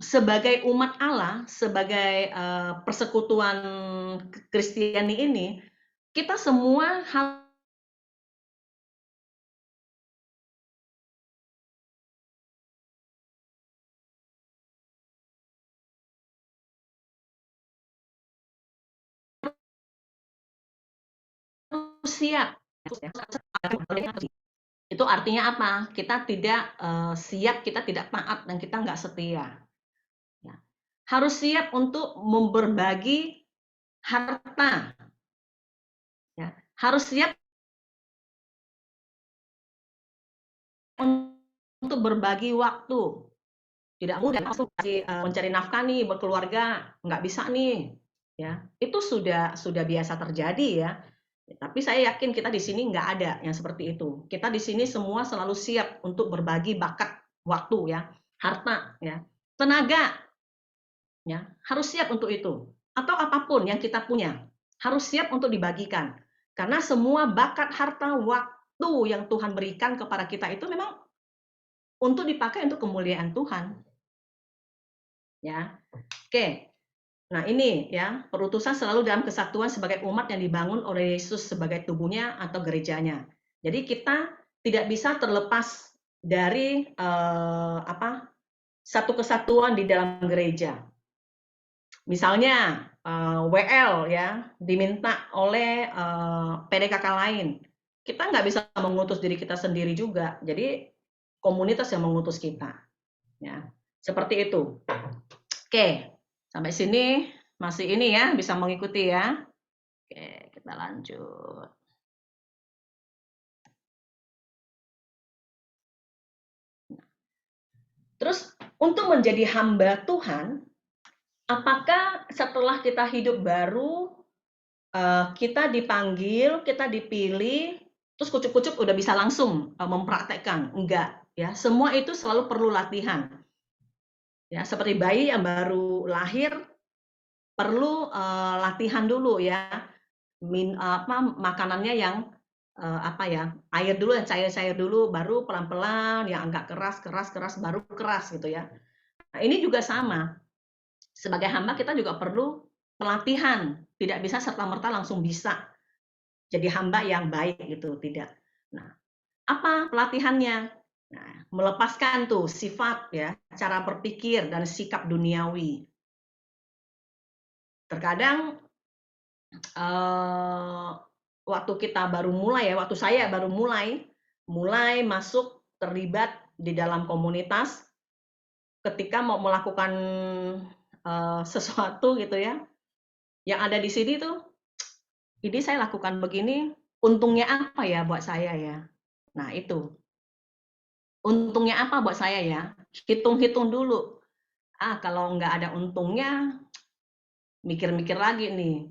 sebagai umat Allah, sebagai persekutuan Kristiani ini, kita semua harus siap. Itu artinya apa? Kita tidak siap, kita tidak taat, dan kita nggak setia. Ya. Harus siap untuk berbagi harta. Ya. Harus siap untuk berbagi waktu. Tidak mudah mencari nafkah nih, berkeluarga, nggak bisa nih. Ya, itu sudah biasa terjadi ya. Tapi saya yakin kita di sini nggak ada yang seperti itu. Kita di sini semua selalu siap untuk berbagi bakat, waktu ya, harta ya, tenaga ya, harus siap untuk itu. Atau apapun yang kita punya, harus siap untuk dibagikan. Karena semua bakat, harta, waktu yang Tuhan berikan kepada kita itu memang untuk dipakai untuk kemuliaan Tuhan. Ya. Oke. Nah, ini ya, perutusan selalu dalam kesatuan sebagai umat yang dibangun oleh Yesus sebagai tubuhnya atau gerejanya. Jadi kita tidak bisa terlepas dari satu kesatuan di dalam gereja. Misalnya WL ya diminta oleh PDKK lain. Kita nggak bisa mengutus diri kita sendiri juga. Jadi komunitas yang mengutus kita. Ya, seperti itu. Oke. Sampai sini masih ini ya, bisa mengikuti ya. Oke, kita lanjut. Terus untuk menjadi hamba Tuhan, apakah setelah kita hidup baru, kita dipanggil, kita dipilih, terus kucuk-kucuk udah bisa langsung mempraktekkan? Enggak, ya. Semua itu selalu perlu latihan. Ya, seperti bayi yang baru lahir perlu latihan dulu ya, makanannya yang air dulu, yang cair-cair dulu, baru pelan-pelan, yang agak keras, baru keras gitu ya. Nah, ini juga sama. Sebagai hamba kita juga perlu pelatihan, tidak bisa serta-merta langsung bisa jadi hamba yang baik gitu, tidak. Nah, apa pelatihannya? Nah, melepaskan tuh sifat ya, cara berpikir dan sikap duniawi. Terkadang waktu kita baru mulai ya, waktu saya baru mulai masuk terlibat di dalam komunitas, ketika mau melakukan sesuatu gitu ya, yang ada di sini tuh, ini saya lakukan begini, untungnya apa ya buat saya ya? Nah itu, untungnya apa buat saya ya? Hitung-hitung dulu. Kalau nggak ada untungnya, mikir-mikir lagi nih.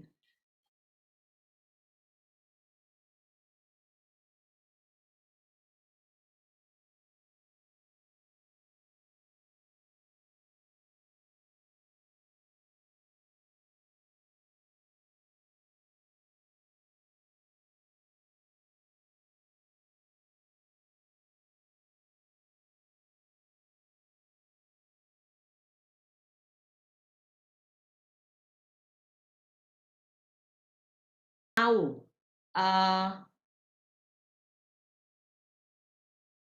Tahu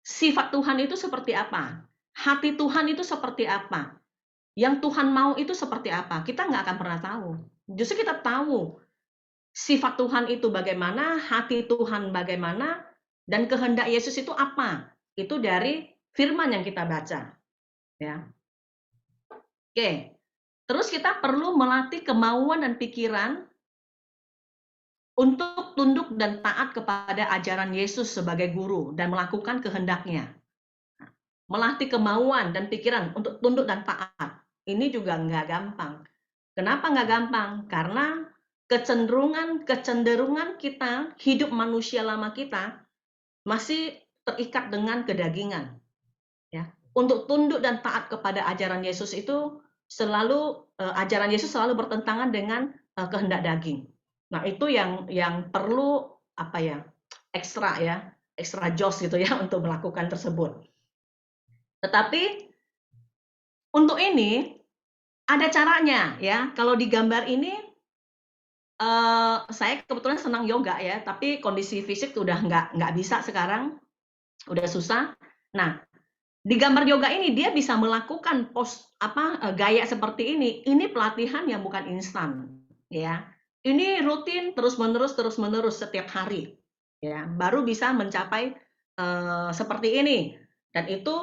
sifat Tuhan itu seperti apa, hati Tuhan itu seperti apa, yang Tuhan mau itu seperti apa, kita nggak akan pernah tahu. Justru kita tahu sifat Tuhan itu bagaimana, hati Tuhan bagaimana, dan kehendak Yesus itu apa. Itu dari firman yang kita baca, ya. Oke. Terus kita perlu melatih kemauan dan pikiran untuk tunduk dan taat kepada ajaran Yesus sebagai guru dan melakukan kehendaknya. Melatih kemauan dan pikiran untuk tunduk dan taat. Ini juga nggak gampang. Kenapa nggak gampang? Karena kecenderungan kita, hidup manusia lama kita, masih terikat dengan kedagingan. Ya. Untuk tunduk dan taat kepada ajaran Yesus itu ajaran Yesus selalu bertentangan dengan kehendak daging. Nah, itu yang perlu ekstra jos gitu ya untuk melakukan tersebut. Tetapi untuk ini ada caranya ya. Kalau di gambar ini saya kebetulan senang yoga ya, tapi kondisi fisik udah nggak bisa sekarang, udah susah. Nah, di gambar yoga ini dia bisa melakukan gaya seperti ini. Ini pelatihan yang bukan instan, ya. Ini rutin terus-menerus setiap hari, ya. Baru bisa mencapai seperti ini. Dan itu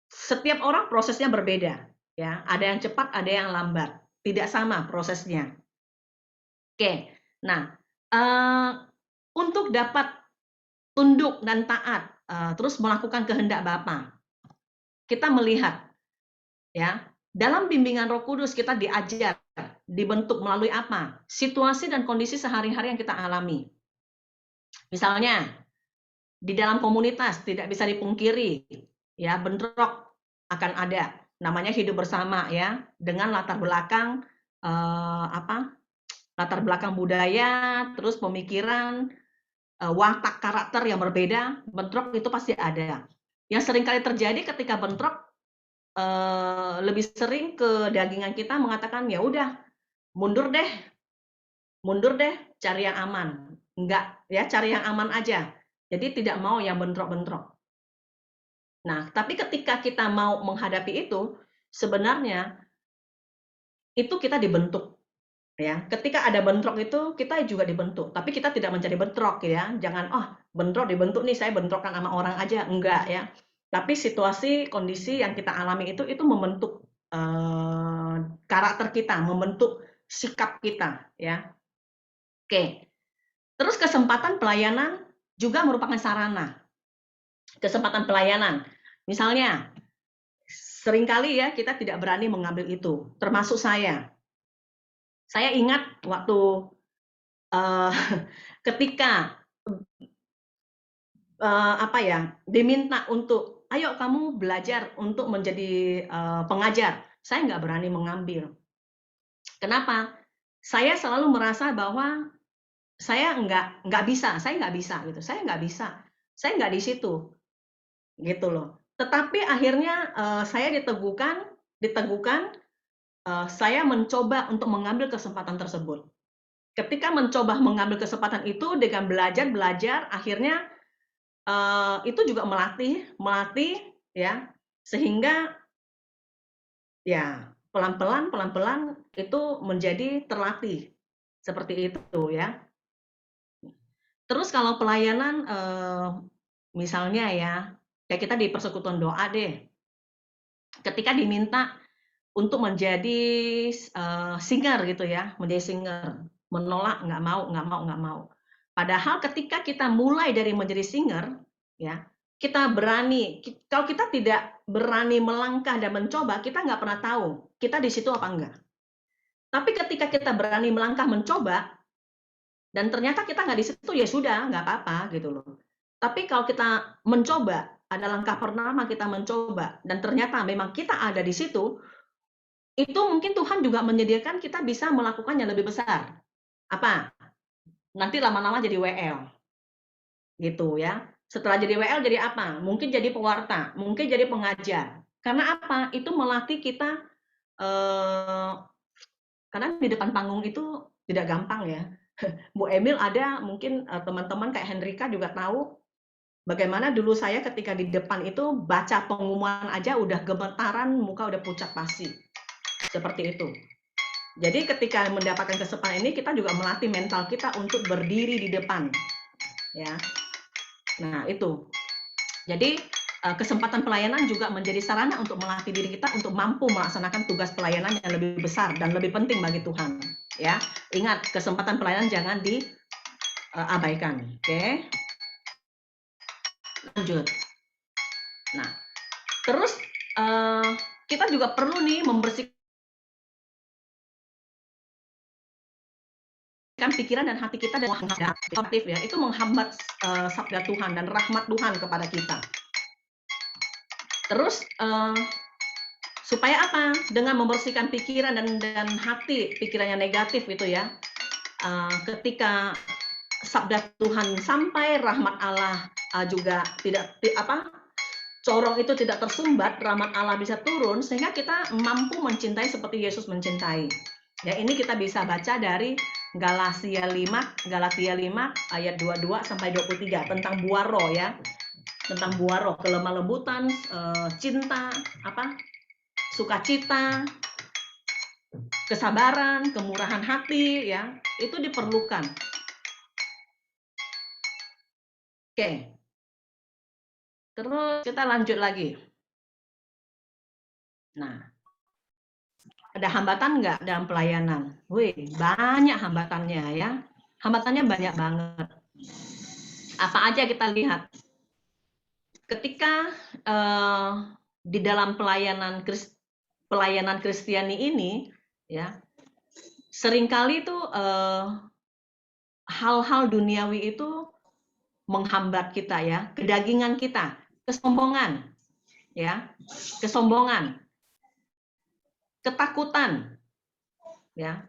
setiap orang prosesnya berbeda, ya. Ada yang cepat, ada yang lambat, tidak sama prosesnya. Oke. Nah, untuk dapat tunduk dan taat terus melakukan kehendak Bapa. Kita melihat ya, dalam bimbingan Roh Kudus kita diajar, dibentuk melalui apa? Situasi dan kondisi sehari-hari yang kita alami. Misalnya, di dalam komunitas tidak bisa dipungkiri ya, bentrok akan ada. Namanya hidup bersama ya, dengan latar belakang latar belakang budaya, terus pemikiran, watak karakter yang berbeda, bentrok itu pasti ada. Yang sering kali terjadi ketika bentrok, lebih sering kedagingan kita mengatakan, ya udah mundur deh, cari yang aman. Enggak, ya cari yang aman aja. Jadi tidak mau yang bentrok-bentrok. Nah, tapi ketika kita mau menghadapi itu, sebenarnya itu kita dibentuk. Ya, ketika ada bentrok itu kita juga dibentuk, tapi kita tidak mencari bentrok ya. Jangan bentrok dibentuk nih, saya bentrokan sama orang aja, enggak ya. Tapi situasi kondisi yang kita alami itu membentuk karakter kita, membentuk sikap kita ya. Oke. Terus kesempatan pelayanan juga merupakan sarana. Kesempatan pelayanan. Misalnya seringkali ya kita tidak berani mengambil itu, termasuk saya. Saya ingat waktu ketika diminta untuk, ayo kamu belajar untuk menjadi pengajar, saya nggak berani mengambil. Kenapa? Saya selalu merasa bahwa saya nggak bisa gitu, saya nggak di situ, gitu loh. Tetapi akhirnya saya diteguhkan, saya mencoba untuk mengambil kesempatan tersebut. Ketika mencoba mengambil kesempatan itu dengan belajar, akhirnya itu juga melatih ya, sehingga ya pelan-pelan itu menjadi terlatih seperti itu ya. Terus kalau pelayanan misalnya ya, kayak kita di persekutuan doa deh. Ketika diminta untuk menjadi singer gitu ya, menjadi singer, menolak, nggak mau. Padahal ketika kita mulai dari menjadi singer, ya, kita berani. Kalau kita tidak berani melangkah dan mencoba, kita nggak pernah tahu kita di situ apa enggak. Tapi ketika kita berani melangkah mencoba, dan ternyata kita nggak di situ, ya sudah, nggak apa-apa gitu loh. Tapi kalau kita mencoba, ada langkah pertama kita mencoba, dan ternyata memang kita ada di situ, itu mungkin Tuhan juga menyediakan kita bisa melakukan yang lebih besar. Apa? Nanti lama-lama jadi WL. Gitu ya. Setelah jadi WL jadi apa? Mungkin jadi pewarta, mungkin jadi pengajar. Karena apa? Itu melatih kita karena di depan panggung itu tidak gampang ya. Bu Emil ada, mungkin teman-teman kayak Hendrika juga tahu bagaimana dulu saya ketika di depan itu baca pengumuman aja udah gemetaran, muka udah pucat pasi. Seperti itu. Jadi ketika mendapatkan kesempatan ini kita juga melatih mental kita untuk berdiri di depan. Ya. Nah, itu. Jadi kesempatan pelayanan juga menjadi sarana untuk melatih diri kita untuk mampu melaksanakan tugas pelayanan yang lebih besar dan lebih penting bagi Tuhan. Ya, ingat kesempatan pelayanan jangan diabaikan. Oke, lanjut. Nah, terus kita juga perlu nih membersihkan pikiran dan hati kita dan aktif ya, itu menghambat sabda Tuhan dan rahmat Tuhan kepada kita. Terus supaya apa? Dengan membersihkan pikiran dan hati, pikirannya negatif itu ya. Ketika sabda Tuhan sampai, rahmat Allah juga corong itu tidak tersumbat, rahmat Allah bisa turun sehingga kita mampu mencintai seperti Yesus mencintai. Ya, ini kita bisa baca dari Galatia 5 ayat 22 sampai 23 tentang buaro ya. Tentang buaro, kelemah lembutan, cinta, sukacita, kesabaran, kemurahan hati ya. Itu diperlukan. Oke. Terus kita lanjut lagi. Nah, ada hambatan nggak dalam pelayanan? Wih, banyak hambatannya ya. Hambatannya banyak banget. Apa aja kita lihat? Ketika di dalam pelayanan Kristiani ini, ya, seringkali itu hal-hal duniawi itu menghambat kita ya, kedagingan kita, kesombongan, ya, kesombongan. Ketakutan, ya,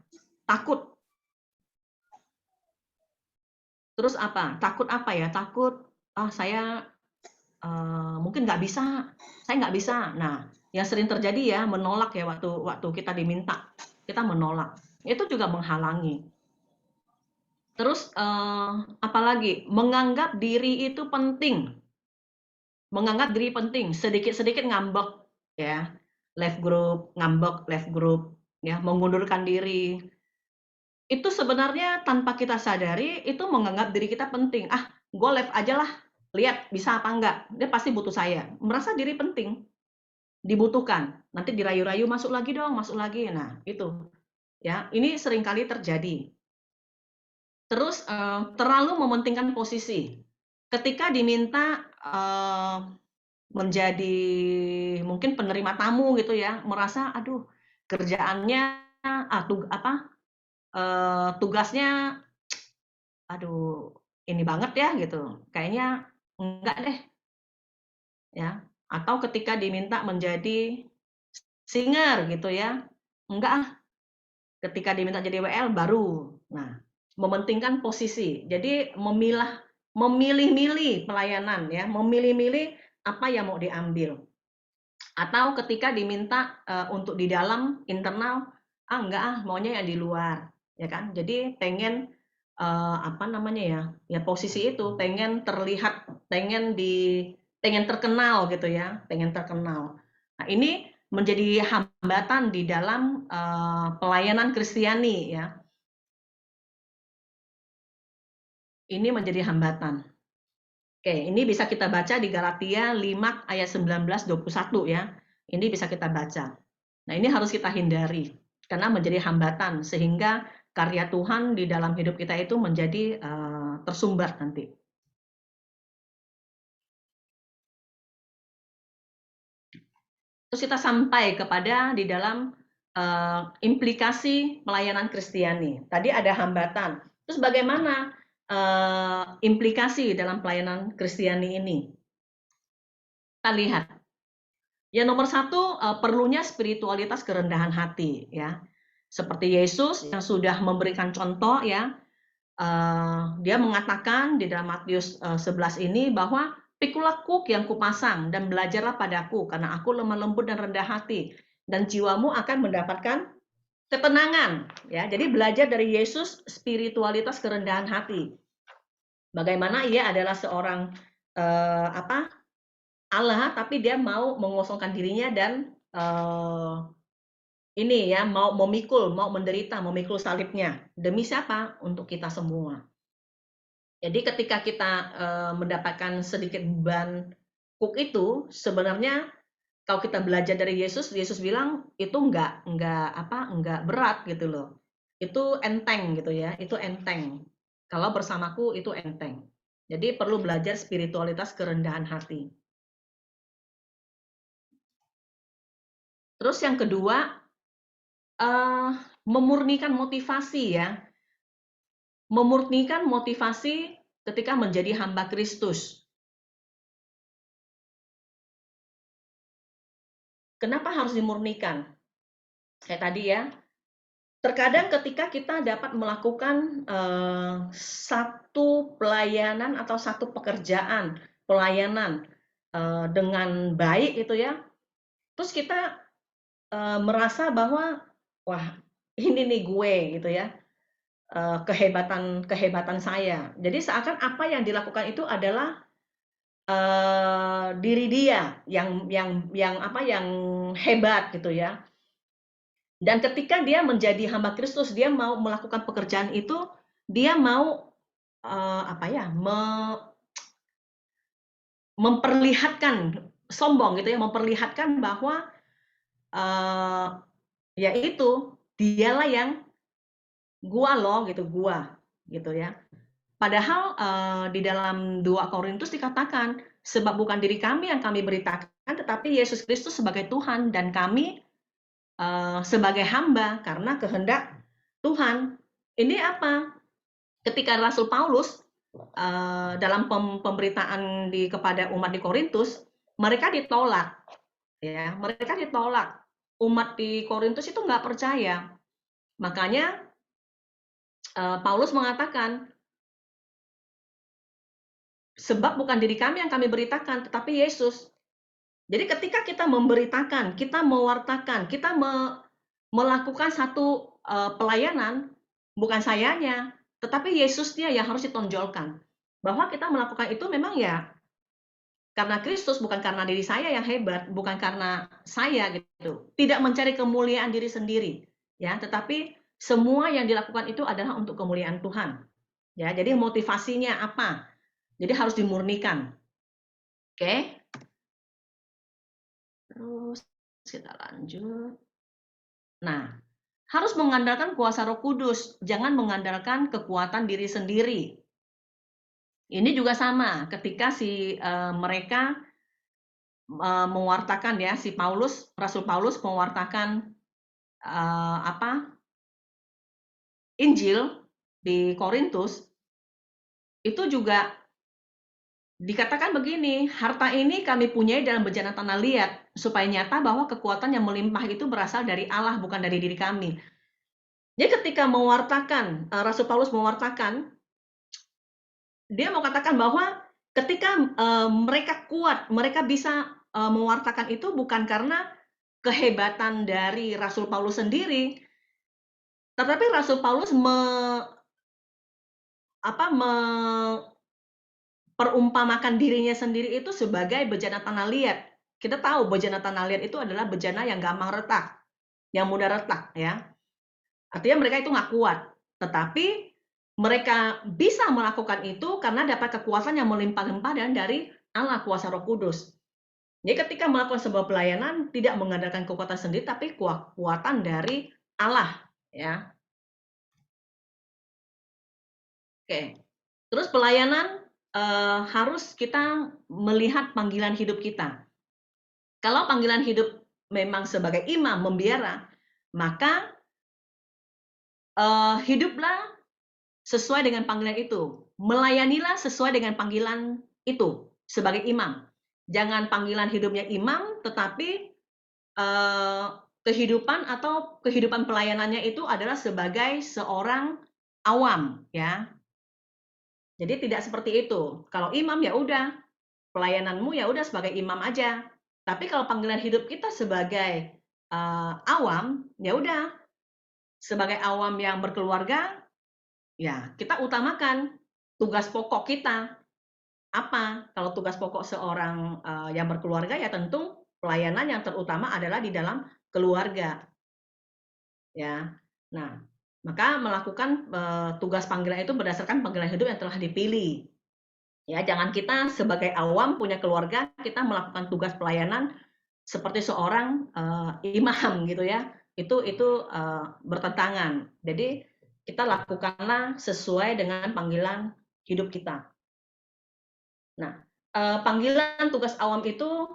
takut. Terus apa? Takut apa ya? Takut, saya mungkin nggak bisa, saya nggak bisa. Nah, yang sering terjadi ya menolak ya waktu kita diminta, kita menolak. Itu juga menghalangi. Terus apalagi? Menganggap diri itu penting. Menganggap diri penting, sedikit-sedikit ngambek, ya. Left group, ngambek, left group, ya, mengundurkan diri. Itu sebenarnya tanpa kita sadari itu menganggap diri kita penting. Gue left aja lah, lihat bisa apa enggak. Dia pasti butuh saya. Merasa diri penting, dibutuhkan. Nanti dirayu-rayu masuk lagi dong, masuk lagi. Nah, itu. Ya, ini seringkali terjadi. Terus terlalu mementingkan posisi. Ketika diminta menjadi mungkin penerima tamu gitu ya, merasa aduh kerjaannya tugasnya aduh ini banget ya gitu, kayaknya enggak deh ya. Atau ketika diminta menjadi singer gitu ya, enggak ketika diminta jadi WL baru. Nah, mementingkan posisi, jadi memilih-milih pelayanan ya, memilih-milih apa yang mau diambil. Atau ketika diminta untuk di dalam internal, enggak maunya yang di luar, ya kan? Jadi pengen ya posisi itu pengen terlihat, pengen terkenal gitu ya, pengen terkenal. Nah, ini menjadi hambatan di dalam pelayanan Kristiani ya. Ini menjadi hambatan. Oke, ini bisa kita baca di Galatia 5 ayat 19-21 ya. Ini bisa kita baca. Nah, ini harus kita hindari karena menjadi hambatan sehingga karya Tuhan di dalam hidup kita itu menjadi tersumbat nanti. Terus kita sampai kepada di dalam implikasi pelayanan Kristiani. Tadi ada hambatan. Terus bagaimana implikasi dalam pelayanan Kristiani ini? Kita lihat. Ya nomor satu, perlunya spiritualitas kerendahan hati ya. Seperti Yesus yang sudah memberikan contoh ya. Dia mengatakan di dalam Matius 11 ini bahwa pikulah kuk yang kupasang dan belajarlah padaku karena aku lemah lembut dan rendah hati dan jiwamu akan mendapatkan ketenangan ya. Jadi belajar dari Yesus spiritualitas kerendahan hati. Bagaimana ia adalah seorang Allah, tapi dia mau mengosongkan dirinya dan ini ya mau menderita, memikul salibnya. Demi siapa? Untuk kita semua. Jadi ketika kita mendapatkan sedikit beban Kuk itu sebenarnya kalau kita belajar dari Yesus, Yesus bilang itu enggak berat gitu loh. Itu enteng gitu ya, itu enteng. Kalau bersamaku itu enteng. Jadi perlu belajar spiritualitas kerendahan hati. Terus yang kedua, memurnikan motivasi ya. Memurnikan motivasi ketika menjadi hamba Kristus. Kenapa harus dimurnikan? Kayak tadi ya, terkadang ketika kita dapat melakukan satu pelayanan atau satu pekerjaan, pelayanan dengan baik itu ya, terus kita merasa bahwa wah ini nih gue gitu ya, kehebatan saya. Jadi seakan apa yang dilakukan itu adalah diri dia yang hebat gitu ya. Dan ketika dia menjadi hamba Kristus, dia mau melakukan pekerjaan itu, dia mau memperlihatkan sombong gitu ya, memperlihatkan bahwa ya itu dialah yang gua loh gitu ya. Padahal di dalam 2 Korintus dikatakan, sebab bukan diri kami yang kami beritakan, tetapi Yesus Kristus sebagai Tuhan dan kami sebagai hamba karena kehendak Tuhan. Ini apa? Ketika Rasul Paulus dalam pemberitaan kepada umat di Korintus, mereka ditolak, ya, mereka ditolak. Umat di Korintus itu nggak percaya. Makanya Paulus mengatakan, sebab bukan diri kami yang kami beritakan, tetapi Yesus. Jadi ketika kita memberitakan, kita mewartakan, kita melakukan satu pelayanan, bukan sayanya, tetapi Yesusnya yang harus ditonjolkan. Bahwa kita melakukan itu memang ya karena Kristus, bukan karena diri saya yang hebat, bukan karena saya gitu. Tidak mencari kemuliaan diri sendiri, ya, tetapi semua yang dilakukan itu adalah untuk kemuliaan Tuhan. Ya, jadi motivasinya apa? Jadi harus dimurnikan. Oke. Terus kita lanjut. Nah, harus mengandalkan kuasa Roh Kudus, jangan mengandalkan kekuatan diri sendiri. Ini juga sama ketika mereka mewartakan ya, Rasul Paulus mewartakan Injil di Korintus, itu juga dikatakan begini, harta ini kami punyai dalam bejana tanah liat, supaya nyata bahwa kekuatan yang melimpah itu berasal dari Allah, bukan dari diri kami. Jadi ketika mewartakan, Rasul Paulus mewartakan, dia mau katakan bahwa ketika mereka kuat, mereka bisa mewartakan itu bukan karena kehebatan dari Rasul Paulus sendiri, tetapi Rasul Paulus perumpamakan dirinya sendiri itu sebagai bejana tanah liat. Kita tahu bejana tanah liat itu adalah bejana yang gampang retak, yang mudah retak ya. Artinya mereka itu nggak kuat, tetapi mereka bisa melakukan itu karena dapat kekuatan yang melimpah-limpah dan dari Allah, kuasa Roh Kudus. Jadi ketika melakukan sebuah pelayanan tidak mengandalkan kekuatan sendiri, tapi kekuatan dari Allah, ya. Oke. Terus pelayanan harus kita melihat panggilan hidup kita. Kalau panggilan hidup memang sebagai imam membiara, maka hiduplah sesuai dengan panggilan itu. Melayanilah sesuai dengan panggilan itu sebagai imam. Jangan panggilan hidupnya imam, tetapi kehidupan pelayanannya itu adalah sebagai seorang awam, ya. Jadi tidak seperti itu. Kalau imam ya udah, pelayananmu ya udah sebagai imam aja. Tapi kalau panggilan hidup kita sebagai awam, ya udah sebagai awam yang berkeluarga, ya kita utamakan tugas pokok kita. Apa? Kalau tugas pokok seorang yang berkeluarga ya tentu pelayanan yang terutama adalah di dalam keluarga. Ya. Nah, maka melakukan tugas panggilan itu berdasarkan panggilan hidup yang telah dipilih. Ya, jangan kita sebagai awam punya keluarga, kita melakukan tugas pelayanan seperti seorang imam gitu ya. Itu bertentangan. Jadi kita lakukanlah sesuai dengan panggilan hidup kita. Nah, panggilan tugas awam itu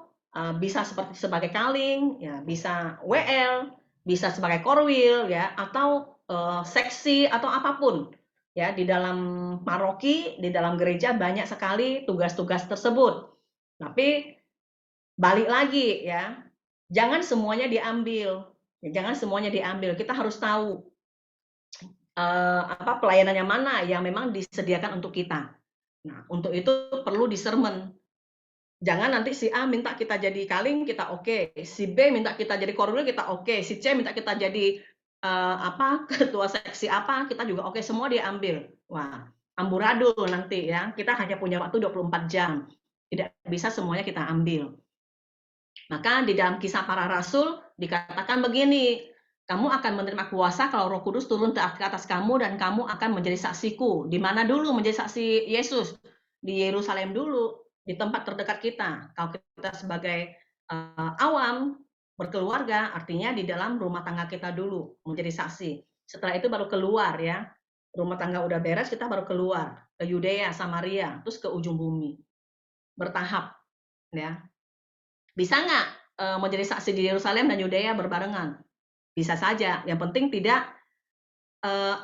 bisa seperti sebagai kaling, ya, bisa WL, bisa sebagai korwil, ya, atau seksi atau apapun. Ya, di dalam paroki, di dalam gereja banyak sekali tugas-tugas tersebut. Tapi balik lagi ya, jangan semuanya diambil. Ya, jangan semuanya diambil. Kita harus tahu apa pelayanan yang mana yang memang disediakan untuk kita. Nah, untuk itu perlu discernment. Jangan nanti si A minta kita jadi kaling, kita oke. Si B minta kita jadi korwil, kita oke. Si C minta kita jadi ketua seksi apa, kita juga oke. Semua diambil. Wah, amburadul nanti ya. Kita hanya punya waktu 24 jam. Tidak bisa semuanya kita ambil. Maka di dalam Kisah Para Rasul dikatakan begini, kamu akan menerima kuasa kalau Roh Kudus turun ke atas kamu dan kamu akan menjadi saksiku. Di mana dulu menjadi saksi Yesus? Di Yerusalem dulu, di tempat terdekat kita. Kalau kita sebagai awam berkeluarga, artinya di dalam rumah tangga kita dulu menjadi saksi. Setelah itu baru keluar ya. Rumah tangga udah beres, kita baru keluar ke Yudea, Samaria, terus ke ujung bumi. Bertahap ya. Bisa nggak menjadi saksi di Yerusalem dan Yudea berbarengan? Bisa saja. Yang penting tidak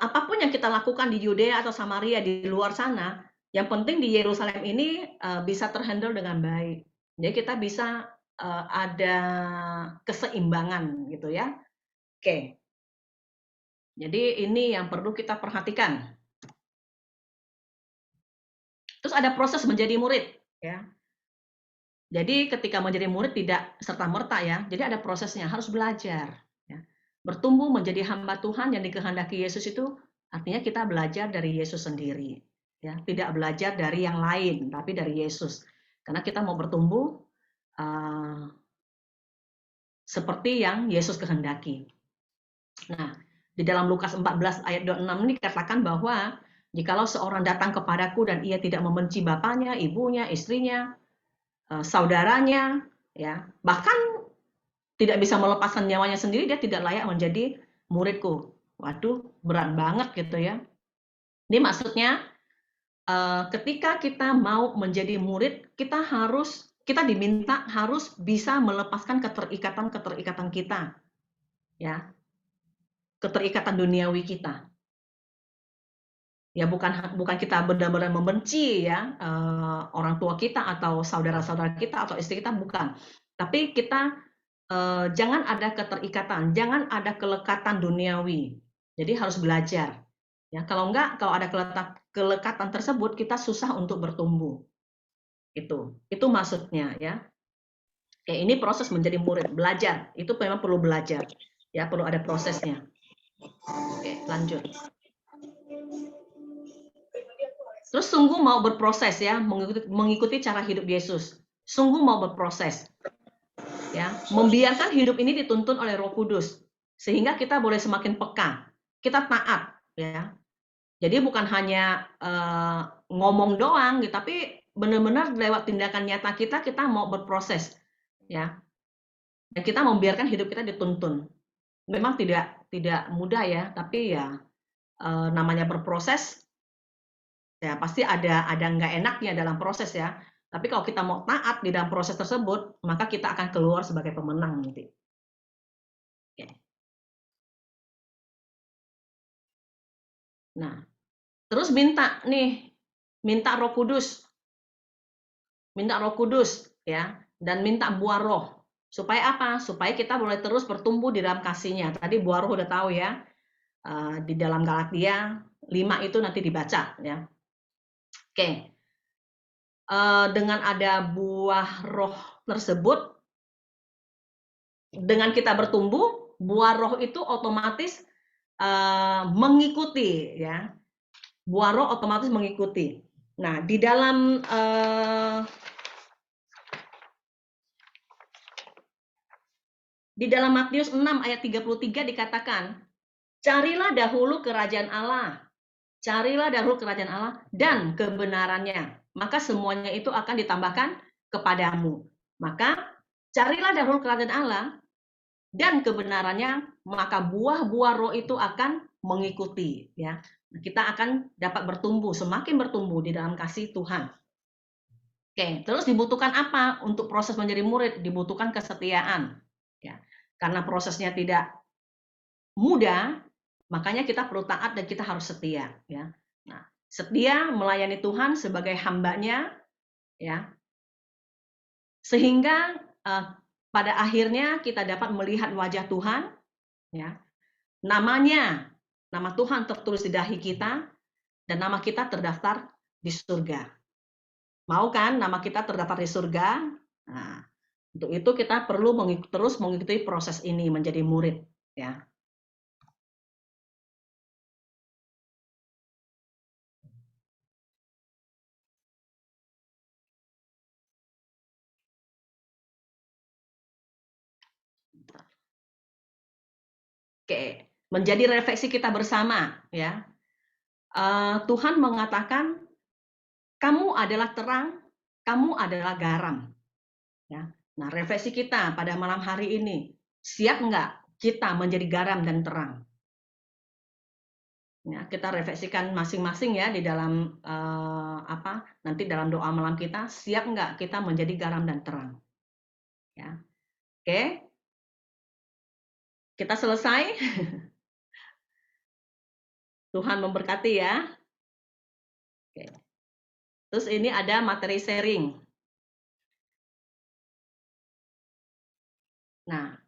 apapun yang kita lakukan di Yudea atau Samaria di luar sana, yang penting di Yerusalem ini bisa terhandle dengan baik. Jadi kita bisa ada keseimbangan gitu ya. Oke. Jadi ini yang perlu kita perhatikan. Terus ada proses menjadi murid ya. Jadi ketika menjadi murid tidak serta-merta ya. Jadi ada prosesnya, harus belajar. Ya. Bertumbuh menjadi hamba Tuhan yang dikehendaki Yesus itu artinya kita belajar dari Yesus sendiri. Ya, tidak belajar dari yang lain, tapi dari Yesus. Karena kita mau bertumbuh seperti yang Yesus kehendaki. Nah, di dalam Lukas 14 ayat 26 ini dikatakan bahwa jikalau seorang datang kepadaku dan ia tidak membenci bapaknya, ibunya, istrinya, saudaranya, ya, bahkan tidak bisa melepaskan nyawanya sendiri, dia tidak layak menjadi muridku. Waduh, berat banget gitu ya. Ini maksudnya ketika kita mau menjadi murid, kita diminta harus bisa melepaskan keterikatan kita, ya, keterikatan duniawi kita. Ya bukan kita benar-benar membenci ya orang tua kita atau saudara-saudara kita atau istri kita, bukan. Tapi kita jangan ada keterikatan, jangan ada kelekatan duniawi. Jadi harus belajar. Ya, kalau ada kelekatan tersebut kita susah untuk bertumbuh. Itu maksudnya ya. Oke, ini proses menjadi murid, belajar. Itu memang perlu belajar. Ya, perlu ada prosesnya. Oke, lanjut. Terus sungguh mau berproses ya, mengikuti cara hidup Yesus. Sungguh mau berproses. Ya, membiarkan hidup ini dituntun oleh Roh Kudus sehingga kita boleh semakin peka. Kita taat ya. Jadi bukan hanya ngomong doang gitu, tapi benar-benar lewat tindakan nyata kita mau berproses ya. Dan kita membiarkan hidup kita dituntun. Memang tidak mudah ya, tapi ya namanya berproses ya pasti ada nggak enaknya dalam proses ya. Tapi kalau kita mau taat di dalam proses tersebut, maka kita akan keluar sebagai pemenang nanti. Oke. Nah, terus minta Roh Kudus. Minta Roh Kudus ya, dan minta buah roh. Supaya apa? Supaya kita boleh terus bertumbuh di dalam kasih-Nya. Tadi buah roh udah tahu ya. Di dalam Galatia 5 itu nanti dibaca ya. Oke. Dengan ada buah roh tersebut, dengan kita bertumbuh, buah roh itu otomatis mengikuti ya. Buah roh otomatis mengikuti. Nah, di dalam Matius 6 ayat 33 dikatakan, carilah dahulu kerajaan Allah. Carilah dahulu kerajaan Allah dan kebenarannya. maka semuanya itu akan ditambahkan kepadamu. Maka carilah dahulu kerajaan Allah dan kebenarannya, maka buah-buah roh itu akan mengikuti, ya. Kita akan dapat bertumbuh, semakin bertumbuh di dalam kasih Tuhan. Oke, terus dibutuhkan apa untuk proses menjadi murid? Dibutuhkan kesetiaan, ya. Karena prosesnya tidak mudah, makanya kita perlu taat dan kita harus setia, ya. Nah, setia melayani Tuhan sebagai hambanya, ya, sehingga pada akhirnya kita dapat melihat wajah Tuhan, ya. Nama Tuhan tertulis di dahi kita, dan nama kita terdaftar di surga. Mau kan nama kita terdaftar di surga? Nah, untuk itu kita perlu terus mengikuti proses ini menjadi murid, ya. Oke, menjadi refleksi kita bersama, ya. Tuhan mengatakan, kamu adalah terang, kamu adalah garam, ya. Nah, refleksi kita pada malam hari ini, siap nggak kita menjadi garam dan terang? Ya, kita refleksikan masing-masing ya di dalam nanti dalam doa malam kita, siap nggak kita menjadi garam dan terang? Ya, oke, kita selesai. Tuhan memberkati ya. Oke. Terus ini ada materi sharing. Nah,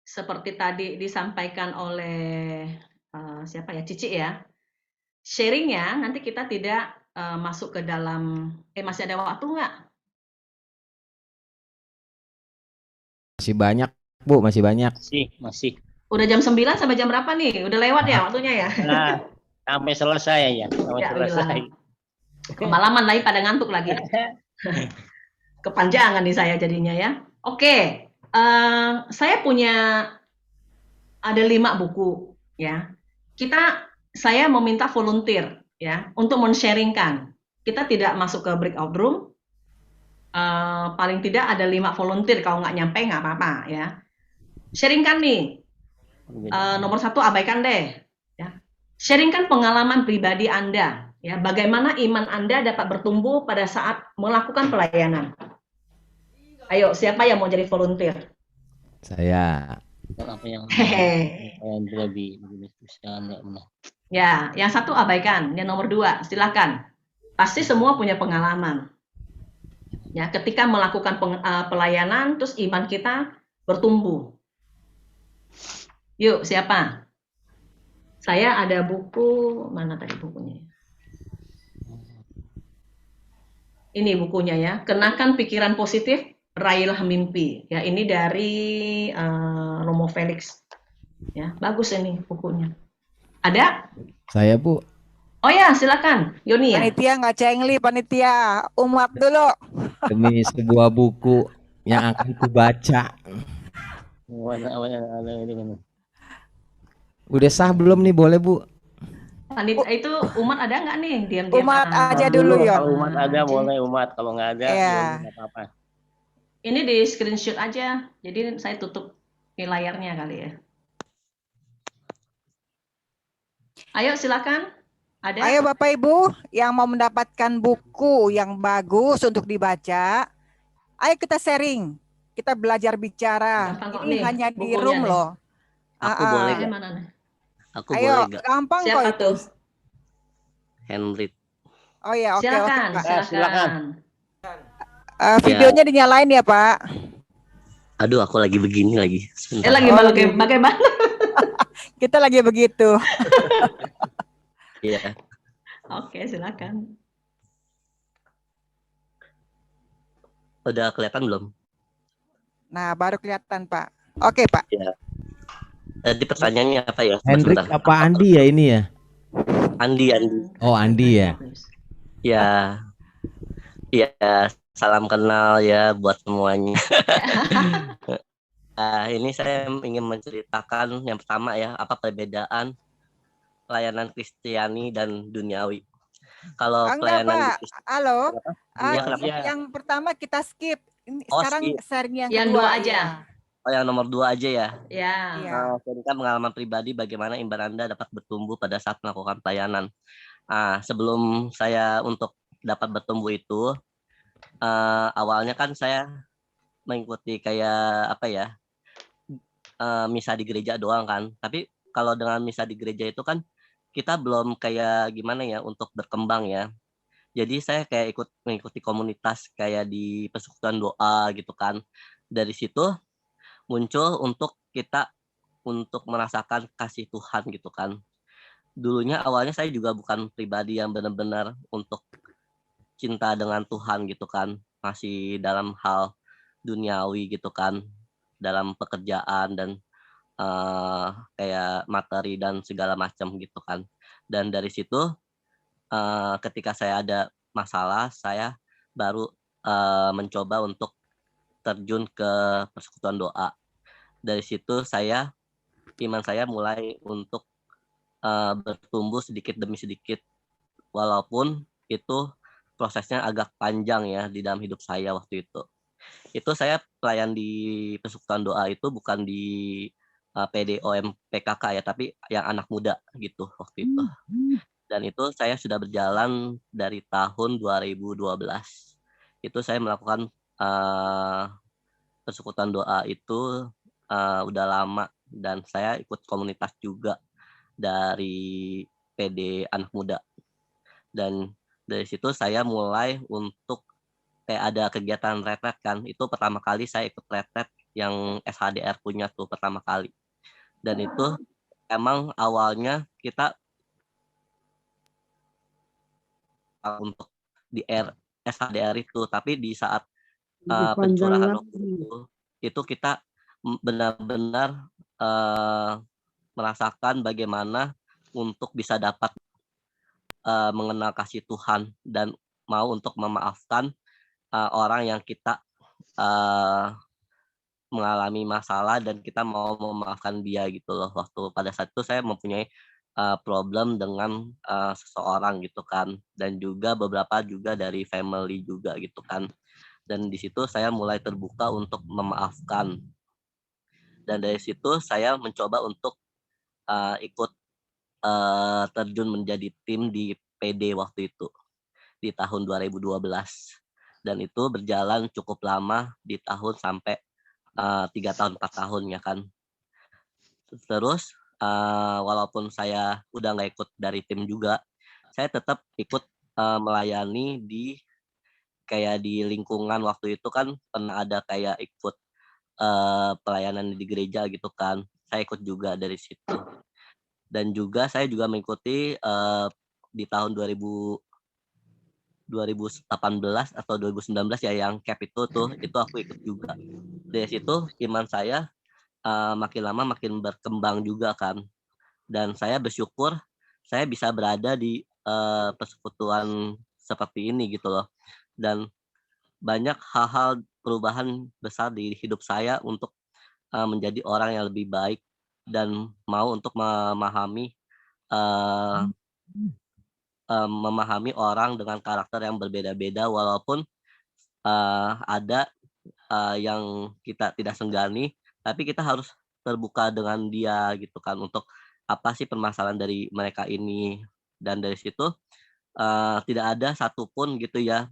seperti tadi disampaikan oleh siapa ya, Cici ya, sharingnya nanti kita tidak masuk ke dalam, masih ada waktu nggak? Masih banyak, Bu, masih banyak. Masih. Udah jam 9 sampai jam berapa nih? Udah lewat ya waktunya ya? Nah, sampai selesai ya, sampai Ya, selesai. Kemalaman lagi pada ngantuk lagi. Kepanjangan nih saya jadinya ya. Oke, saya punya ada 5 buku ya. Saya meminta volunteer ya untuk men-sharingkan. Kita tidak masuk ke breakout room. Paling tidak ada 5 volunteer, kalau nggak nyampe nggak apa-apa ya. Sharingkan nih. Nomor 1 abaikan deh. Ya. Sharingkan pengalaman pribadi Anda. Ya, bagaimana iman Anda dapat bertumbuh pada saat melakukan pelayanan. Ayo, siapa yang mau jadi volunteer? Saya. Apa yang lebih Ya, yang 1 abaikan. Yang nomor 2, silakan. Pasti semua punya pengalaman. Ya, ketika melakukan pelayanan, terus iman kita bertumbuh. Yuk, siapa? Saya ada buku, mana tadi bukunya? Ini bukunya ya, Kenakan Pikiran Positif, Raihlah Mimpi. Ya, ini dari Romo Felix. Ya, bagus ini bukunya. Ada? Saya, Bu. Oh ya, silakan. Yoni ya. Panitia nggak cengli, panitia umat dulu. Demi sebuah buku yang akan kubaca. Udah sah belum nih, boleh Bu? Panitia itu umat ada nggak nih? Diam-diam. Umat aja dulu ya. Kalau umat ada boleh umat, kalau nggak ada ya nggak apa-apa. Ini di screenshot aja, jadi saya tutup layarnya kali ya. Ayo silakan. Ada? Ayo Bapak Ibu yang mau mendapatkan buku yang bagus untuk dibaca, ayo kita sharing, kita belajar bicara. Ini nih, hanya di room nih. Loh. Aku boleh gak? Aku ayo, boleh gak? Gampang kok itu. Henry. Oh ya, oke. Silakan, silakan. Videonya dinyalain ya Pak. Aduh, aku lagi begini lagi. Sebentar. Lagi bagaimana? Kita lagi begitu. Iya. Oke, silakan. Udah kelihatan belum? Nah, baru kelihatan Pak. Oke Pak. Ya. Tadi pertanyaannya apa ya? Hendrik apa Andi ya ini ya? Andi. Oh, Andi ya. Ya. Ya, salam kenal ya buat semuanya. Ini saya ingin menceritakan yang pertama ya, apa perbedaan pelayanan Kristiani dan duniawi. Kalau Enggak, pelayanan Pak. Halo. Iya, kenapa? Yang pertama kita skip. Oh, Sekarang skip. sharing yang Yang kedua. dua aja. Iya. Oh, yang nomor 2 aja ya. Ya. Iya. Sharingkan pengalaman pribadi bagaimana iman Anda dapat bertumbuh pada saat melakukan pelayanan. Sebelum saya untuk dapat bertumbuh itu, awalnya kan saya mengikuti kayak apa ya, misa di gereja doang kan. Tapi kalau dengan misa di gereja itu kan kita belum kayak gimana ya untuk berkembang ya. Jadi saya kayak mengikuti komunitas kayak di persekutuan doa gitu kan. Dari situ muncul untuk kita untuk merasakan kasih Tuhan gitu kan. Dulunya awalnya saya juga bukan pribadi yang benar-benar untuk cinta dengan Tuhan gitu kan. Masih dalam hal duniawi gitu kan. Dalam pekerjaan dan kayak materi dan segala macam gitu kan. Dan dari situ ketika saya ada masalah, saya baru mencoba untuk terjun ke persekutuan doa. Dari situ iman saya mulai untuk bertumbuh sedikit demi sedikit, walaupun itu prosesnya agak panjang ya di dalam hidup saya waktu itu. Itu saya pelayan di persekutuan doa itu bukan di PDOM PKK ya, tapi yang anak muda gitu waktu itu. Dan itu saya sudah berjalan dari tahun 2012. Itu saya melakukan persekutuan doa itu udah lama, dan saya ikut komunitas juga dari PD anak muda. Dan dari situ saya mulai untuk kayak ada kegiatan retret kan. Itu pertama kali saya ikut retret yang SHDR punya tuh pertama kali. Dan itu emang awalnya kita untuk di SHDR itu, tapi di saat pencurahan waktu itu kita benar-benar merasakan bagaimana untuk bisa dapat mengenal kasih Tuhan dan mau untuk memaafkan orang yang kita mengalami masalah, dan kita mau memaafkan dia gitu loh. Waktu pada saat itu saya mempunyai problem dengan seseorang gitu kan, dan juga beberapa juga dari family juga gitu kan. Dan di situ saya mulai terbuka untuk memaafkan. Dan dari situ saya mencoba untuk ikut terjun menjadi tim di PD waktu itu di tahun 2012. Dan itu berjalan cukup lama di tahun sampai 3 tahun 4 tahun ya kan. Terus walaupun saya udah nggak ikut dari tim juga, saya tetap ikut melayani di kayak di lingkungan. Waktu itu kan pernah ada kayak ikut pelayanan di gereja gitu kan. Saya ikut juga dari situ. Dan juga saya juga mengikuti di tahun 2018 atau 2019 ya, yang CAP itu aku ikut juga. Dari situ iman saya makin lama makin berkembang juga kan. Dan saya bersyukur saya bisa berada di persekutuan seperti ini gitu loh. Dan banyak hal-hal perubahan besar di hidup saya untuk menjadi orang yang lebih baik dan mau untuk memahami orang dengan karakter yang berbeda-beda, walaupun ada yang kita tidak senggani, tapi kita harus terbuka dengan dia gitu kan, untuk apa sih permasalahan dari mereka ini. Dan dari situ tidak ada satupun gitu ya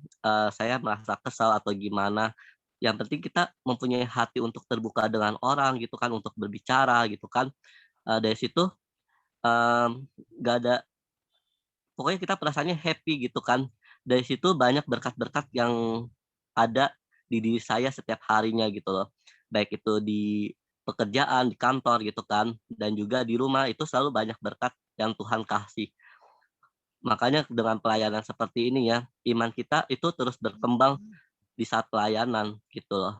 saya merasa kesal atau gimana. Yang penting kita mempunyai hati untuk terbuka dengan orang gitu kan, untuk berbicara gitu kan. Dari situ nggak ada, pokoknya kita perasaannya happy gitu kan. Dari situ banyak berkat-berkat yang ada di diri saya setiap harinya gitu loh. Baik itu di pekerjaan, di kantor gitu kan, dan juga di rumah itu selalu banyak berkat yang Tuhan kasih. Makanya dengan pelayanan seperti ini ya, iman kita itu terus berkembang di saat pelayanan gitu loh.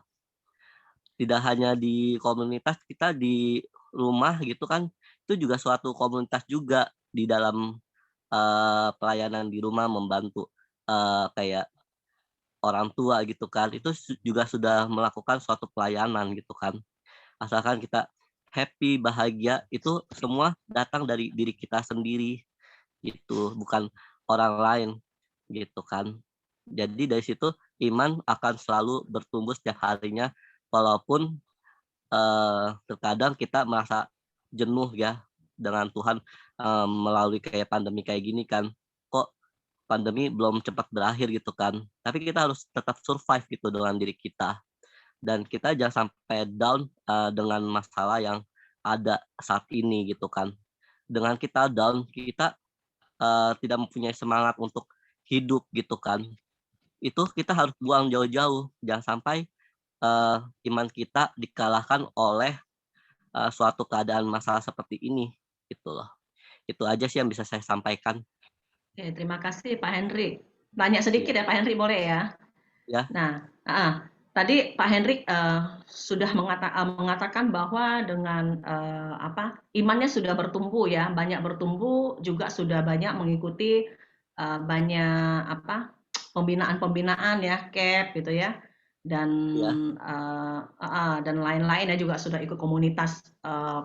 Tidak hanya di komunitas, kita di rumah gitu kan, itu juga suatu komunitas juga di dalam pelayanan di rumah, membantu kayak orang tua gitu kan. Itu juga sudah melakukan suatu pelayanan gitu kan. Asalkan kita happy, bahagia, itu semua datang dari diri kita sendiri gitu, bukan orang lain gitu kan. Jadi dari situ iman akan selalu bertumbuh setiap harinya, walaupun terkadang kita merasa jenuh ya dengan Tuhan, melalui kayak pandemi kayak gini kan. Kok pandemi belum cepat berakhir gitu kan. Tapi kita harus tetap survive gitu dengan diri kita. Dan kita jangan sampai down dengan masalah yang ada saat ini gitu kan. Dengan kita down, kita tidak mempunyai semangat untuk hidup gitu kan. Itu kita harus buang jauh-jauh. Jangan sampai iman kita dikalahkan oleh suatu keadaan masalah seperti ini gitu loh. Itu aja sih yang bisa saya sampaikan. Oke, terima kasih Pak Hendrik. Banyak sedikit ya Pak Hendrik, boleh ya? Ya. Nah, tadi Pak Hendrik sudah mengatakan bahwa dengan imannya sudah bertumbuh ya, banyak bertumbuh, juga sudah banyak mengikuti banyak pembinaan-pembinaan ya, CAP gitu ya, dan dan lain-lain ya, juga sudah ikut komunitas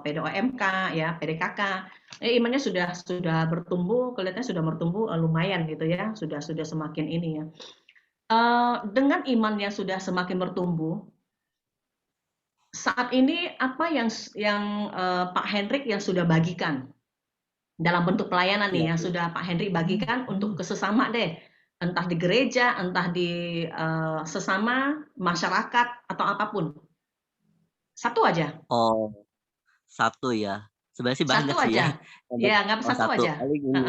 PDOMK ya, PDKK. Imannya sudah bertumbuh, kelihatannya sudah bertumbuh lumayan gitu ya, sudah semakin ini ya. Dengan iman yang sudah semakin bertumbuh, saat ini apa yang Pak Hendrik yang sudah bagikan dalam bentuk pelayanan nih, yang sudah Pak Hendrik bagikan untuk kesesama deh, entah di gereja, entah di sesama masyarakat atau apapun. Satu aja. Oh, satu ya. Sebenarnya sih banyak Satu sih ya. aja. Ya, nggak satu aja. Paling ini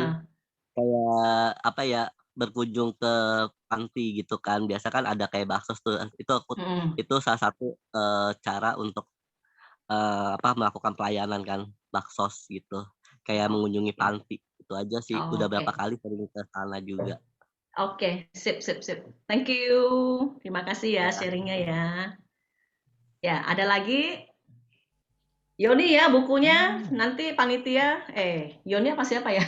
kayak apa ya, berkunjung ke panti gitu kan. Biasa kan ada kayak baksos tuh. Itu salah satu cara untuk melakukan pelayanan kan, baksos gitu. Kayak mengunjungi panti. Itu aja sih. Udah berapa kali sering ke sana juga. Oke, sip. Thank you. Terima kasih ya sharingnya ya. Ya, ada lagi? Yoni ya bukunya, nanti panitia, Yoni apa siapa ya?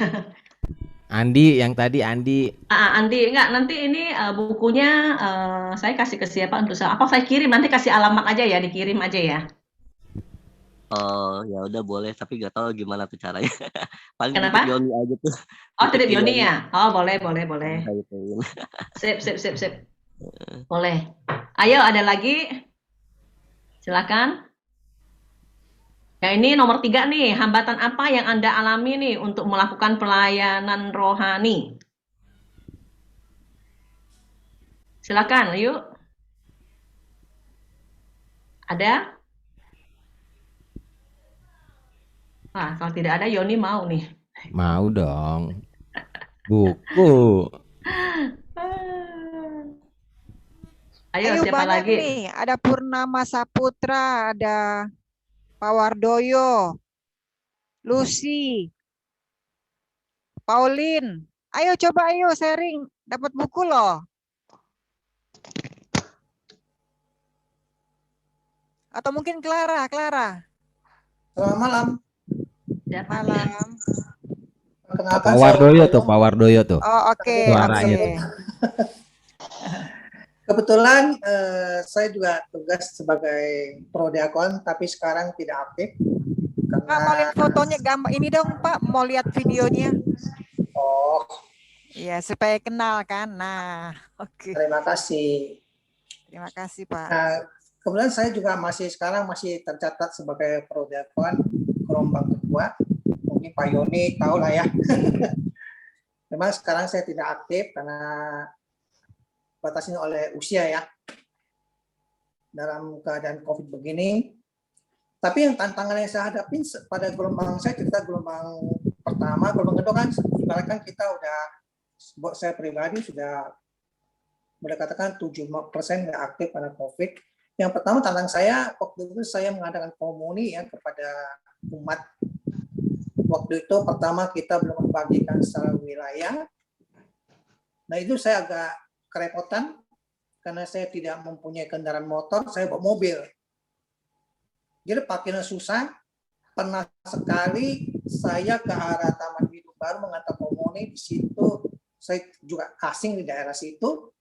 Andi, yang tadi Andi. Andi, enggak, nanti ini bukunya saya kasih ke siapa untuk apa saya kirim, nanti kasih alamat aja ya, dikirim aja ya. Oh, ya udah boleh, tapi nggak tahu gimana tuh caranya. Paling Kenapa? titip Yoni aja tuh. Oh, titip Yoni ya? Oh, boleh. Sip. Boleh. Ayo, ada lagi? Silakan. Ya, ini nomor 3 nih, hambatan apa yang Anda alami nih untuk melakukan pelayanan rohani? Silakan, yuk. Ada? Kalau tidak ada, Yoni mau nih. Mau dong. Buku. Ayo siapa lagi? Nih, ada Purnama Saputra, ada Pak Wardoyo, Lucy, Pauline. Ayo sharing, dapat buku loh. Atau mungkin Clara. Selamat malam. Malam. Pak Wardoyo tuh. Oh, oke. Suaranya tuh. Kebetulan saya juga tugas sebagai prodiakon, tapi sekarang tidak aktif. Pak, mau lihat fotonya, gambar ini dong Pak, mau lihat videonya. Oh. Iya, supaya kenal kan. Nah, oke. Terima kasih. Terima kasih Pak. Kemudian saya juga sekarang masih tercatat sebagai prodiakon Gelombang Kedua. Mungkin Pak Yoni tahu lah ya. Memang sekarang saya tidak aktif karena batasi oleh usia ya. Dalam keadaan COVID begini. Tapi yang tantangan yang saya hadapi pada gelombang saya, cerita gelombang pertama, gelombang kedua kan ibaratkan kita udah, buat saya pribadi sudah boleh katakan 70% nggak aktif karena COVID. Yang pertama tantangan saya, waktu itu saya mengadakan komuni ya kepada umat. Waktu itu pertama kita belum membagikan secara wilayah. Nah itu saya agak kerepotan karena saya tidak mempunyai kendaraan motor, saya bawa mobil. Jadi parkirnya susah. Pernah sekali saya ke arah Taman Hidup Baru mengantar komuni, di situ saya juga asing di daerah situ.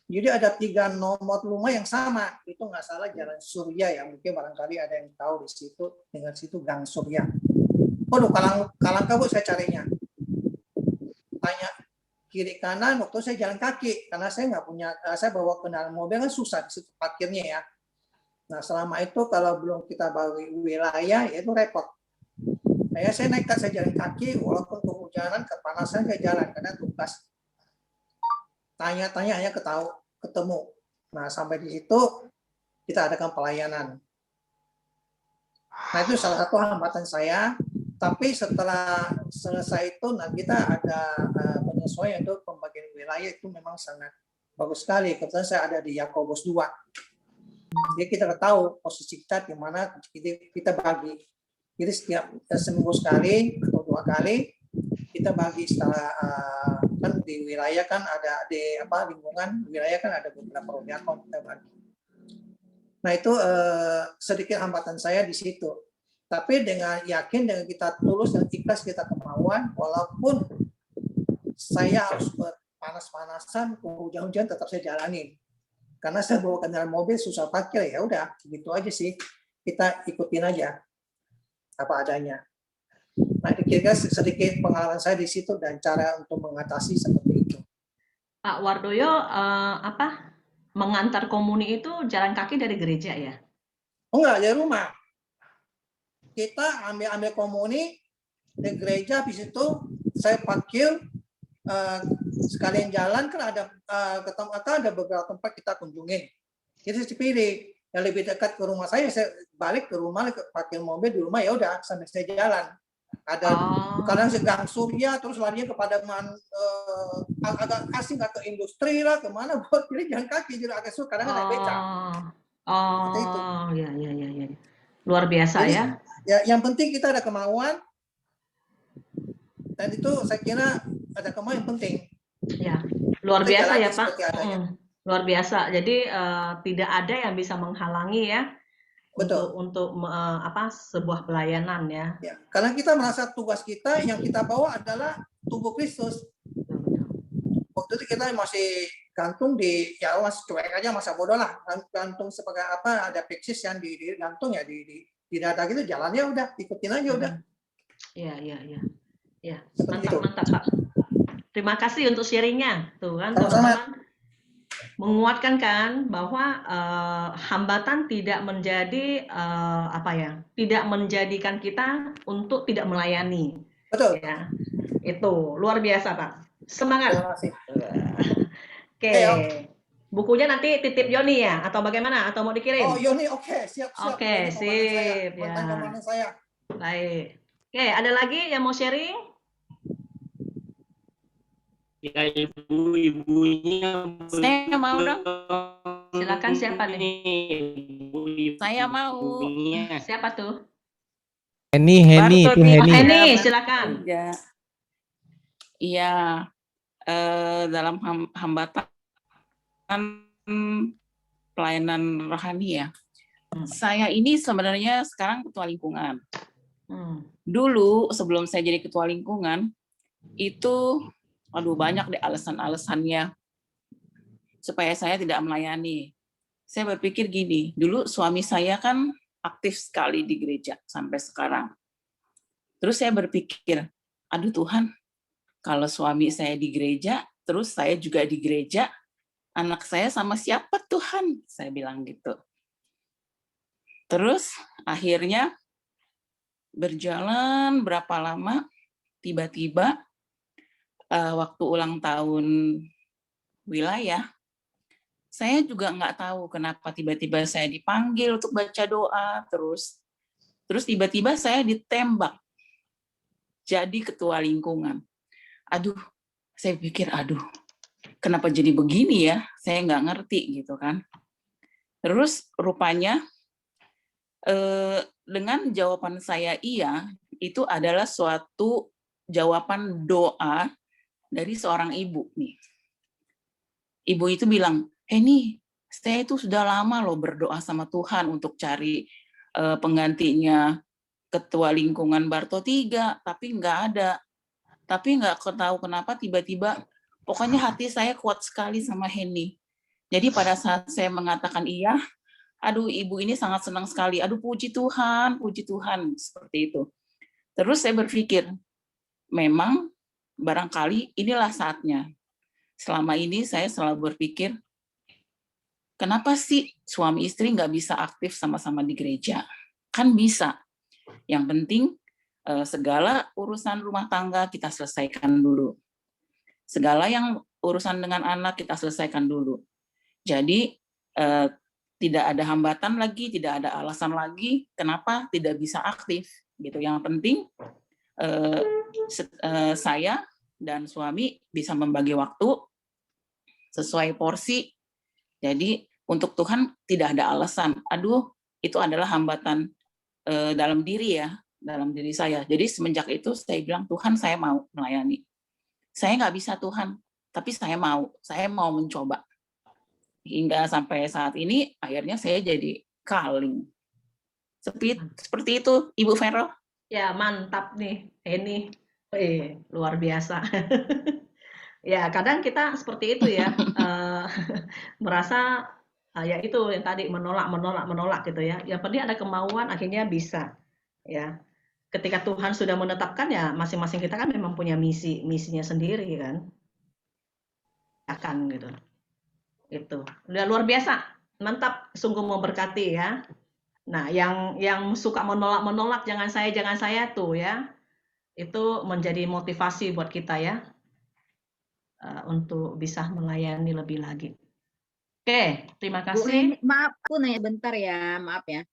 Jadi ada 3 nomor rumah yang sama, itu nggak salah Jalan Surya ya, mungkin barangkali ada yang tahu di situ, dengan situ Gang Surya. Waduh, kalang kabut saya carinya. Tanya kiri kanan waktu saya jalan kaki karena saya nggak punya, saya bawa kendaraan mobil kan susah di situ parkirnya ya. Nah selama itu kalau belum kita bagi wilayah ya itu repot. Saya nekat, saya jalan kaki walaupun kehujanan kepanasan saya jalan karena tugas. Tanya-tanya hanya ketemu. Nah sampai di situ kita adakan pelayanan. Nah itu salah satu hambatan saya. Tapi setelah selesai itu, nah kita ada penyesuaian itu pembagian wilayah itu memang sangat bagus sekali. Kebetulan saya ada di Yakobus 2. Jadi kita tahu posisi kita di mana kita bagi. Jadi setiap seminggu sekali atau 2 kali kita bagi setelah kan di wilayah kan ada di lingkungan wilayah kan ada beberapa program kita bagi. Nah itu sedikit hambatan saya di situ. Tapi dengan yakin, dengan kita tulus dan ikhlas kita kemauan, walaupun saya harus panas-panasan, hujan-hujan tetap saya jalanin. Karena saya bawa kendaraan mobil susah parkir, ya udah gitu aja sih. Kita ikutin aja apa adanya. Nah, kira-kira sedikit pengalaman saya di situ dan cara untuk mengatasi seperti itu. Pak Wardoyo, mengantar komuni itu jalan kaki dari gereja ya? Oh enggak, dari rumah. Kita ambil komuni di gereja, habis itu saya parkir sekalian jalan kan ada beberapa tempat kita kunjungin. Jadi saya pilih yang lebih dekat ke rumah saya balik ke rumah, parkir mobil di rumah, ya udah sampai saya jalan. Ada kadang Gang Surya terus larinya ke Pademan, agak asing atau industri lah kemana buat pilih jalan kaki, jadi agak sulit, kadang ada becak. Itu. Ya. Luar biasa. Jadi, ya. Yang penting kita ada kemauan, dan itu saya kira ada kemauan yang penting. Ya, luar biasa ya Pak. Luar biasa. Jadi tidak ada yang bisa menghalangi ya. Betul. Untuk sebuah pelayanan ya. Karena kita merasa tugas kita yang kita bawa adalah tubuh Kristus. Waktu itu kita masih gantung di cuek aja, masa bodoh lah, gantung sebagai ada peksis yang digantung ya di dada gitu, jalannya udah ikutin aja udah. Iya. Mantap Pak. Terima kasih untuk sharingnya, tuh kan teman-teman. Menguatkan kan bahwa hambatan tidak menjadi tidak menjadikan kita untuk tidak melayani. Betul. Ya, itu luar biasa Pak. Semangat. Terima kasih. Oke. Bukunya nanti titip Yoni ya atau bagaimana? Atau mau dikirim? Oh Yoni, oke, siap. Oke, sip ya. Saya. Baik. Oke, ada lagi yang mau sharing? Ya ibu-ibunya. Saya mau dong. Silakan, siapa nih? Saya mau. Siapa tuh? Heni, itu Heni. Heni, silakan. Iya, dalam hambatan pelayanan rohani ya. Saya ini sebenarnya sekarang ketua lingkungan. Dulu sebelum saya jadi ketua lingkungan itu banyak deh alasan-alasannya supaya saya tidak melayani. Saya berpikir gini, dulu suami saya kan aktif sekali di gereja sampai sekarang. Terus saya berpikir, aduh Tuhan, kalau suami saya di gereja, terus saya juga di gereja, anak saya sama siapa Tuhan? Saya bilang gitu. Terus akhirnya berjalan berapa lama, tiba-tiba waktu ulang tahun wilayah, saya juga nggak tahu kenapa tiba-tiba saya dipanggil untuk baca doa, terus tiba-tiba saya ditembak jadi ketua lingkungan. Aduh, saya pikir, kenapa jadi begini ya? Saya nggak ngerti gitu kan. Terus rupanya dengan jawaban saya iya, itu adalah suatu jawaban doa dari seorang ibu nih. Ibu itu bilang, Heni, saya itu sudah lama loh berdoa sama Tuhan untuk cari penggantinya ketua lingkungan Barto 3, tapi nggak ada. Tapi nggak tahu kenapa tiba-tiba, pokoknya hati saya kuat sekali sama Heni. Jadi pada saat saya mengatakan iya, ibu ini sangat senang sekali. Puji Tuhan, seperti itu. Terus saya berpikir, memang barangkali inilah saatnya selama ini saya selalu berpikir, kenapa sih suami istri nggak bisa aktif sama-sama di gereja? Kan bisa. Yang penting segala urusan rumah tangga kita selesaikan dulu. Segala yang urusan dengan anak kita selesaikan dulu. Jadi tidak ada hambatan lagi, tidak ada alasan lagi kenapa tidak bisa aktif gitu. Yang penting saya dan suami bisa membagi waktu sesuai porsi. Jadi untuk Tuhan tidak ada alasan. Aduh, itu adalah hambatan dalam diri ya, dalam diri saya. Jadi semenjak itu saya bilang, Tuhan saya mau melayani. Saya nggak bisa Tuhan, tapi saya mau mencoba. Hingga sampai saat ini akhirnya saya jadi kaling. Seperti itu, Ibu Vero. Ya, mantap nih. Ini luar biasa. Ya, kadang kita seperti itu ya. Merasa ya itu yang tadi menolak gitu ya. Yang penting ada kemauan, akhirnya bisa. Ya. Ketika Tuhan sudah menetapkan, ya masing-masing kita kan memang punya misinya sendiri kan. Akan gitu. Itu udah luar biasa, mantap, sungguh memberkati ya. Nah, yang suka menolak jangan saya tuh ya, itu menjadi motivasi buat kita ya, untuk bisa melayani lebih lagi. Oke, terima Bu kasih. Heni, maaf, aku nanya bentar ya, maaf ya.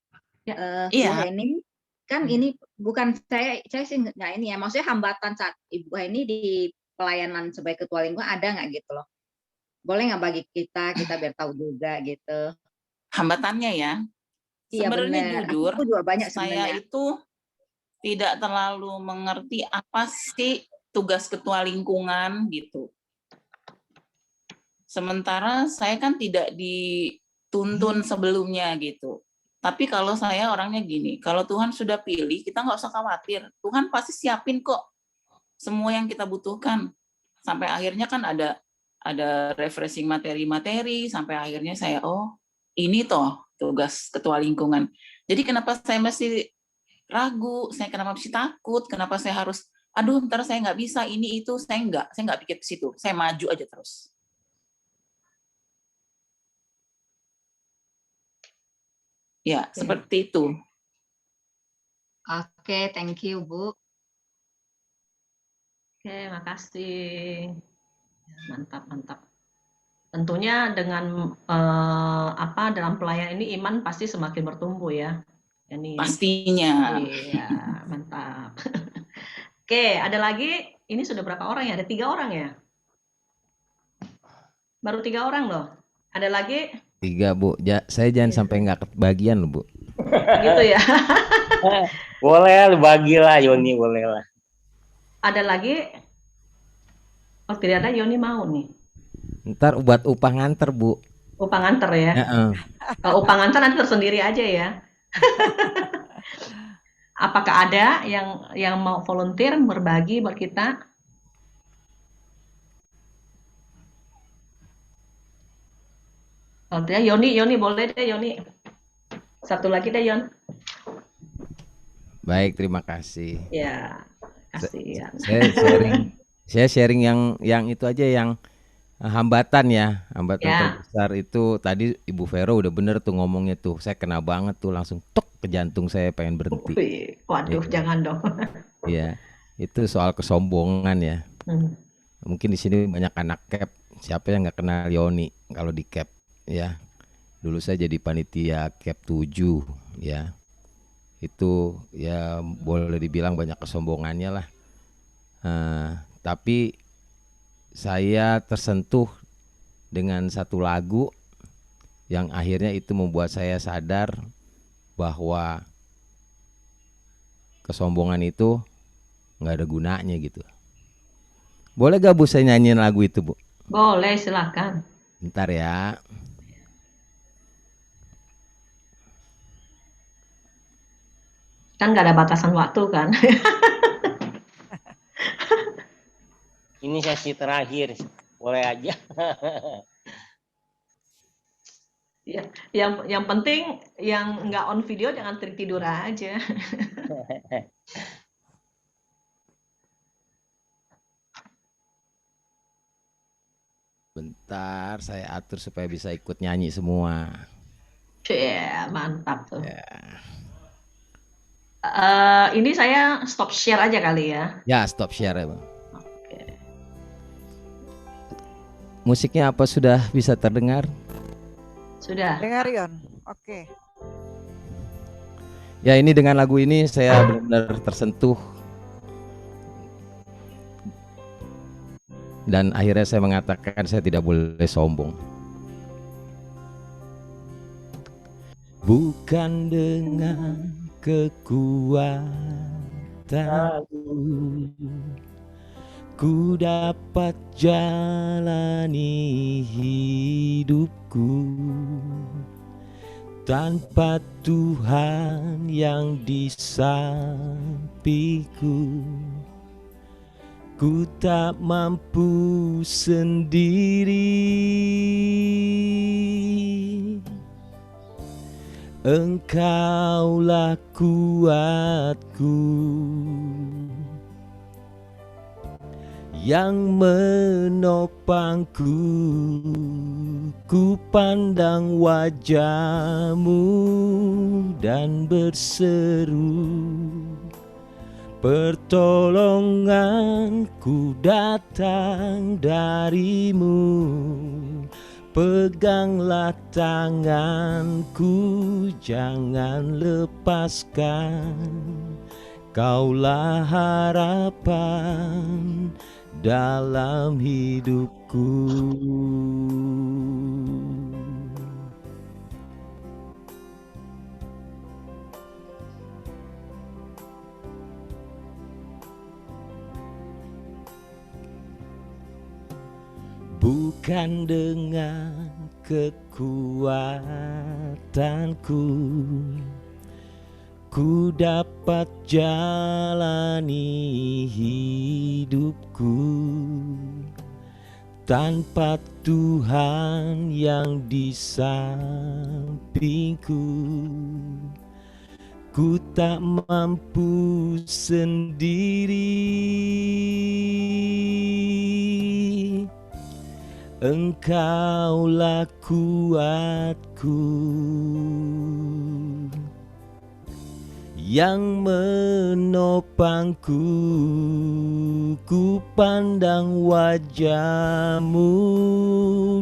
Bu Heni, kan ini bukan saya sih nggak ini ya, maksudnya hambatan saat Ibu Heni di pelayanan sebagai ketua lingkungan ada nggak gitu loh? Boleh nggak bagi kita biar tahu juga gitu. Hambatannya ya. Iya, sebenarnya bener. jujur, Aku juga banyak saya sebenarnya. itu tidak terlalu mengerti apa sih tugas ketua lingkungan gitu. Sementara saya kan tidak dituntun sebelumnya gitu. Tapi kalau saya orangnya gini, kalau Tuhan sudah pilih, kita nggak usah khawatir. Tuhan pasti siapin kok semua yang kita butuhkan. Sampai akhirnya kan ada refreshing materi-materi, sampai akhirnya saya, oh ini toh tugas ketua lingkungan. Jadi kenapa saya mesti ragu, saya kenapa mesti takut, kenapa saya harus, aduh ntar saya nggak bisa, ini itu, saya nggak pikir ke situ, saya maju aja terus. Ya, seperti itu. Oke, thank you, Bu. Oke, makasih. Mantap. Tentunya dengan dalam pelayanan ini iman pasti semakin bertumbuh ya. Ini pastinya. Iya, mantap. Oke, ada lagi. Ini sudah berapa orang ya? Ada 3 orang ya? Baru 3 orang loh. Ada lagi? 3, Bu. Saya jangan sampai nggak kebagian loh, Bu. Gitu ya. Boleh, bagilah Yoni, boleh lah. Ada lagi? Oh, tidak ada, Yoni mau nih. Ntar buat upah nganter, Bu. Upah nganter ya? Kalau upah nganter nanti tersendiri aja ya. Apakah ada yang mau volunteer berbagi buat kita? Oh, ya, Yoni boleh deh, Yoni. Satu lagi deh, Yon. Baik, terima kasih. Ya, kasih ya. Saya sharing yang itu aja, yang hambatan ya, hambatan terbesar itu tadi Ibu Vero udah bener tuh ngomongnya tuh, saya kena banget tuh, langsung tok ke jantung saya, pengen berhenti. Waduh, ya. Jangan dong. Iya, itu soal kesombongan ya. Mungkin di sini banyak anak CAP, siapa yang nggak kenal Yoni kalau di CAP ya. Dulu saya jadi panitia CAP 7 ya. Itu ya boleh dibilang banyak kesombongannya lah. Tapi saya tersentuh dengan satu lagu yang akhirnya itu membuat saya sadar bahwa kesombongan itu nggak ada gunanya gitu. Boleh gak Bu saya nyanyiin lagu itu, Bu? Boleh, silakan. Bentar ya. Kan nggak ada batasan waktu kan. Ini sesi terakhir, boleh aja. Ya, yang penting yang nggak on video jangan tidur aja. Ntar saya atur supaya bisa ikut nyanyi semua. Mantap tuh. Ya. Ini saya stop share aja kali ya. Ya, stop share ya, Bang. Oke. Musiknya apa sudah bisa terdengar? Sudah. Dengar, Yon. Oke. Ya, ini dengan lagu ini saya benar-benar tersentuh. Dan akhirnya saya mengatakan saya tidak boleh sombong. Bukan dengan kekuatanku ku dapat jalani hidupku, tanpa Tuhan yang di sampingku ku tak mampu sendiri. Engkaulah kuatku yang menopangku, ku pandang wajah-Mu dan berseru, pertolonganku datang dari-Mu. Peganglah tanganku, jangan lepaskan, Kaulah harapan dalam hidupku. Bukan dengan kekuatanku ku dapat jalani hidupku, tanpa Tuhan yang di sampingku ku tak mampu sendiri. Engkaulah kuatku yang menopangku, ku pandang wajah-Mu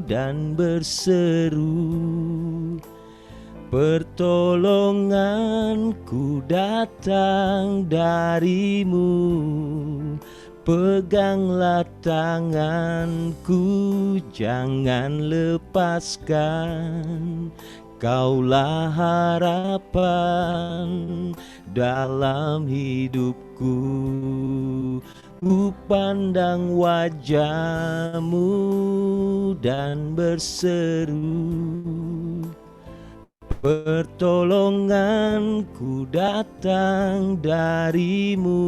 dan berseru, pertolonganku datang dari-Mu. Peganglah tanganku, jangan lepaskan, Kaulah harapan dalam hidupku. Ku pandang wajah-Mu dan berseru, pertolonganku datang dari-Mu.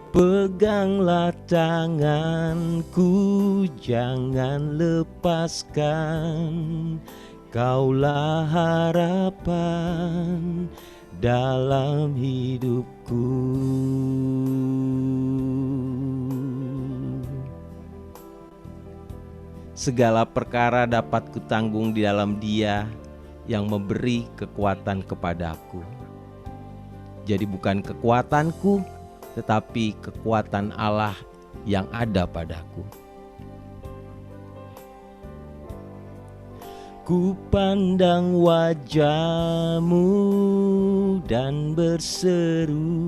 Peganglah tanganku, jangan lepaskan, Kaulah harapan dalam hidupku. Segala perkara dapat kutanggung di dalam Dia yang memberi kekuatan kepadaku. Jadi bukan kekuatanku, tetapi kekuatan Allah yang ada padaku. Ku pandang wajah-Mu dan berseru,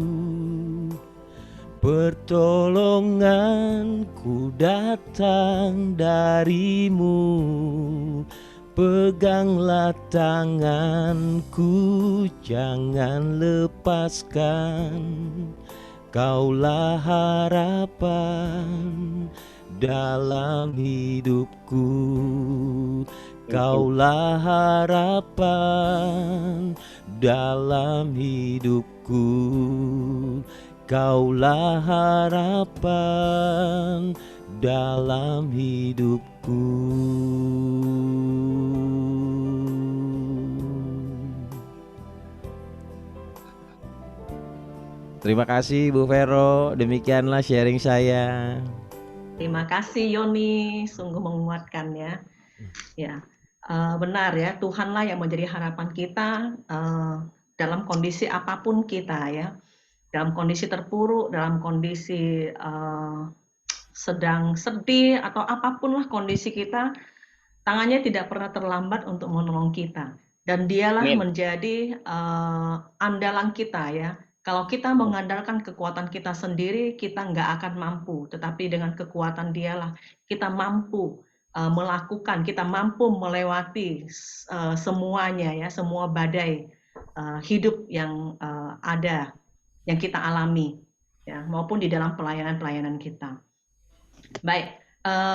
pertolonganku datang dari-Mu. Peganglah tanganku, jangan lepaskan, Kaulah harapan dalam hidupku. Kaulah harapan dalam hidupku. Kaulah harapan dalam hidupku. Terima kasih Bu Vero, demikianlah sharing saya. Terima kasih Yoni, sungguh menguatkan ya. Ya, benar ya, Tuhanlah yang menjadi harapan kita dalam kondisi apapun kita ya. Dalam kondisi terpuruk, dalam kondisi sedang sedih atau apapun lah kondisi kita, tangannya tidak pernah terlambat untuk menolong kita. Dan dialah menjadi andalan kita ya. Kalau kita mengandalkan kekuatan kita sendiri, kita nggak akan mampu. Tetapi dengan kekuatan dialah kita mampu melakukan, kita mampu melewati semuanya ya, semua badai hidup yang ada, yang kita alami, ya, maupun di dalam pelayanan-pelayanan kita. Baik,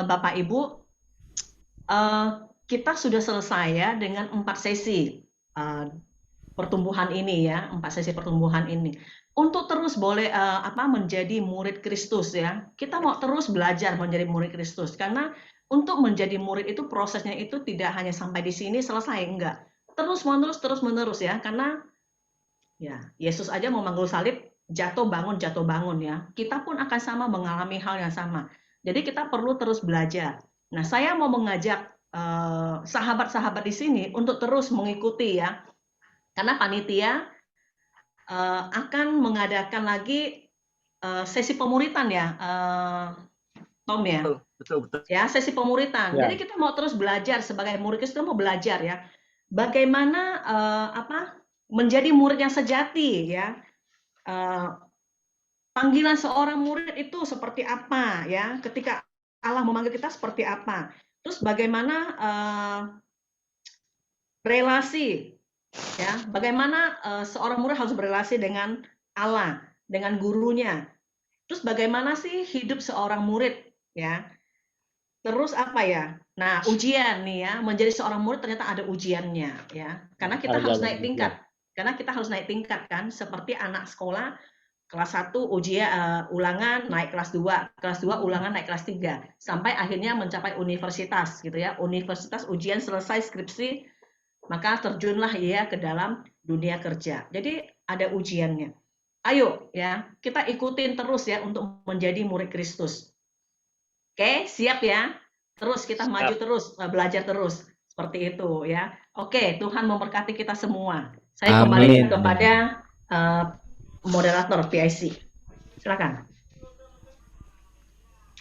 Bapak Ibu, kita sudah selesai ya dengan 4 sesi pertumbuhan ini ya, 4 sesi pertumbuhan ini. Untuk terus boleh menjadi murid Kristus ya. Kita mau terus belajar menjadi murid Kristus karena untuk menjadi murid itu prosesnya itu tidak hanya sampai di sini selesai, enggak. Terus menerus ya, karena ya Yesus aja mau manggul salib jatuh bangun ya. Kita pun akan sama mengalami hal yang sama. Jadi kita perlu terus belajar. Nah, saya mau mengajak sahabat-sahabat di sini untuk terus mengikuti ya. Karena panitia akan mengadakan lagi sesi pemuritan ya, Tom ya. Betul. Ya, sesi pemuritan. Ya. Jadi kita mau terus belajar sebagai murid Kristus, kita mau belajar ya. Bagaimana menjadi murid yang sejati ya. Panggilan seorang murid itu seperti apa ya? Ketika Allah memanggil kita seperti apa? Terus bagaimana relasi ya, bagaimana seorang murid harus berelasi dengan Allah, dengan gurunya. Terus bagaimana sih hidup seorang murid ya? Terus apa ya? Nah, ujian nih ya, menjadi seorang murid ternyata ada ujiannya ya. Karena kita harus naik tingkat. Karena kita harus naik tingkat kan, seperti anak sekolah kelas 1 ujian ulangan naik kelas 2, kelas 2 ulangan naik kelas 3 sampai akhirnya mencapai universitas gitu ya. Universitas ujian selesai skripsi, maka terjunlah ia ke dalam dunia kerja. Jadi ada ujiannya. Ayo ya, kita ikutin terus ya untuk menjadi murid Kristus. Oke, siap ya? Terus kita maju terus, belajar terus. Seperti itu ya. Oke, Tuhan memberkati kita semua. Saya kembali kepada moderator PIC. Silakan.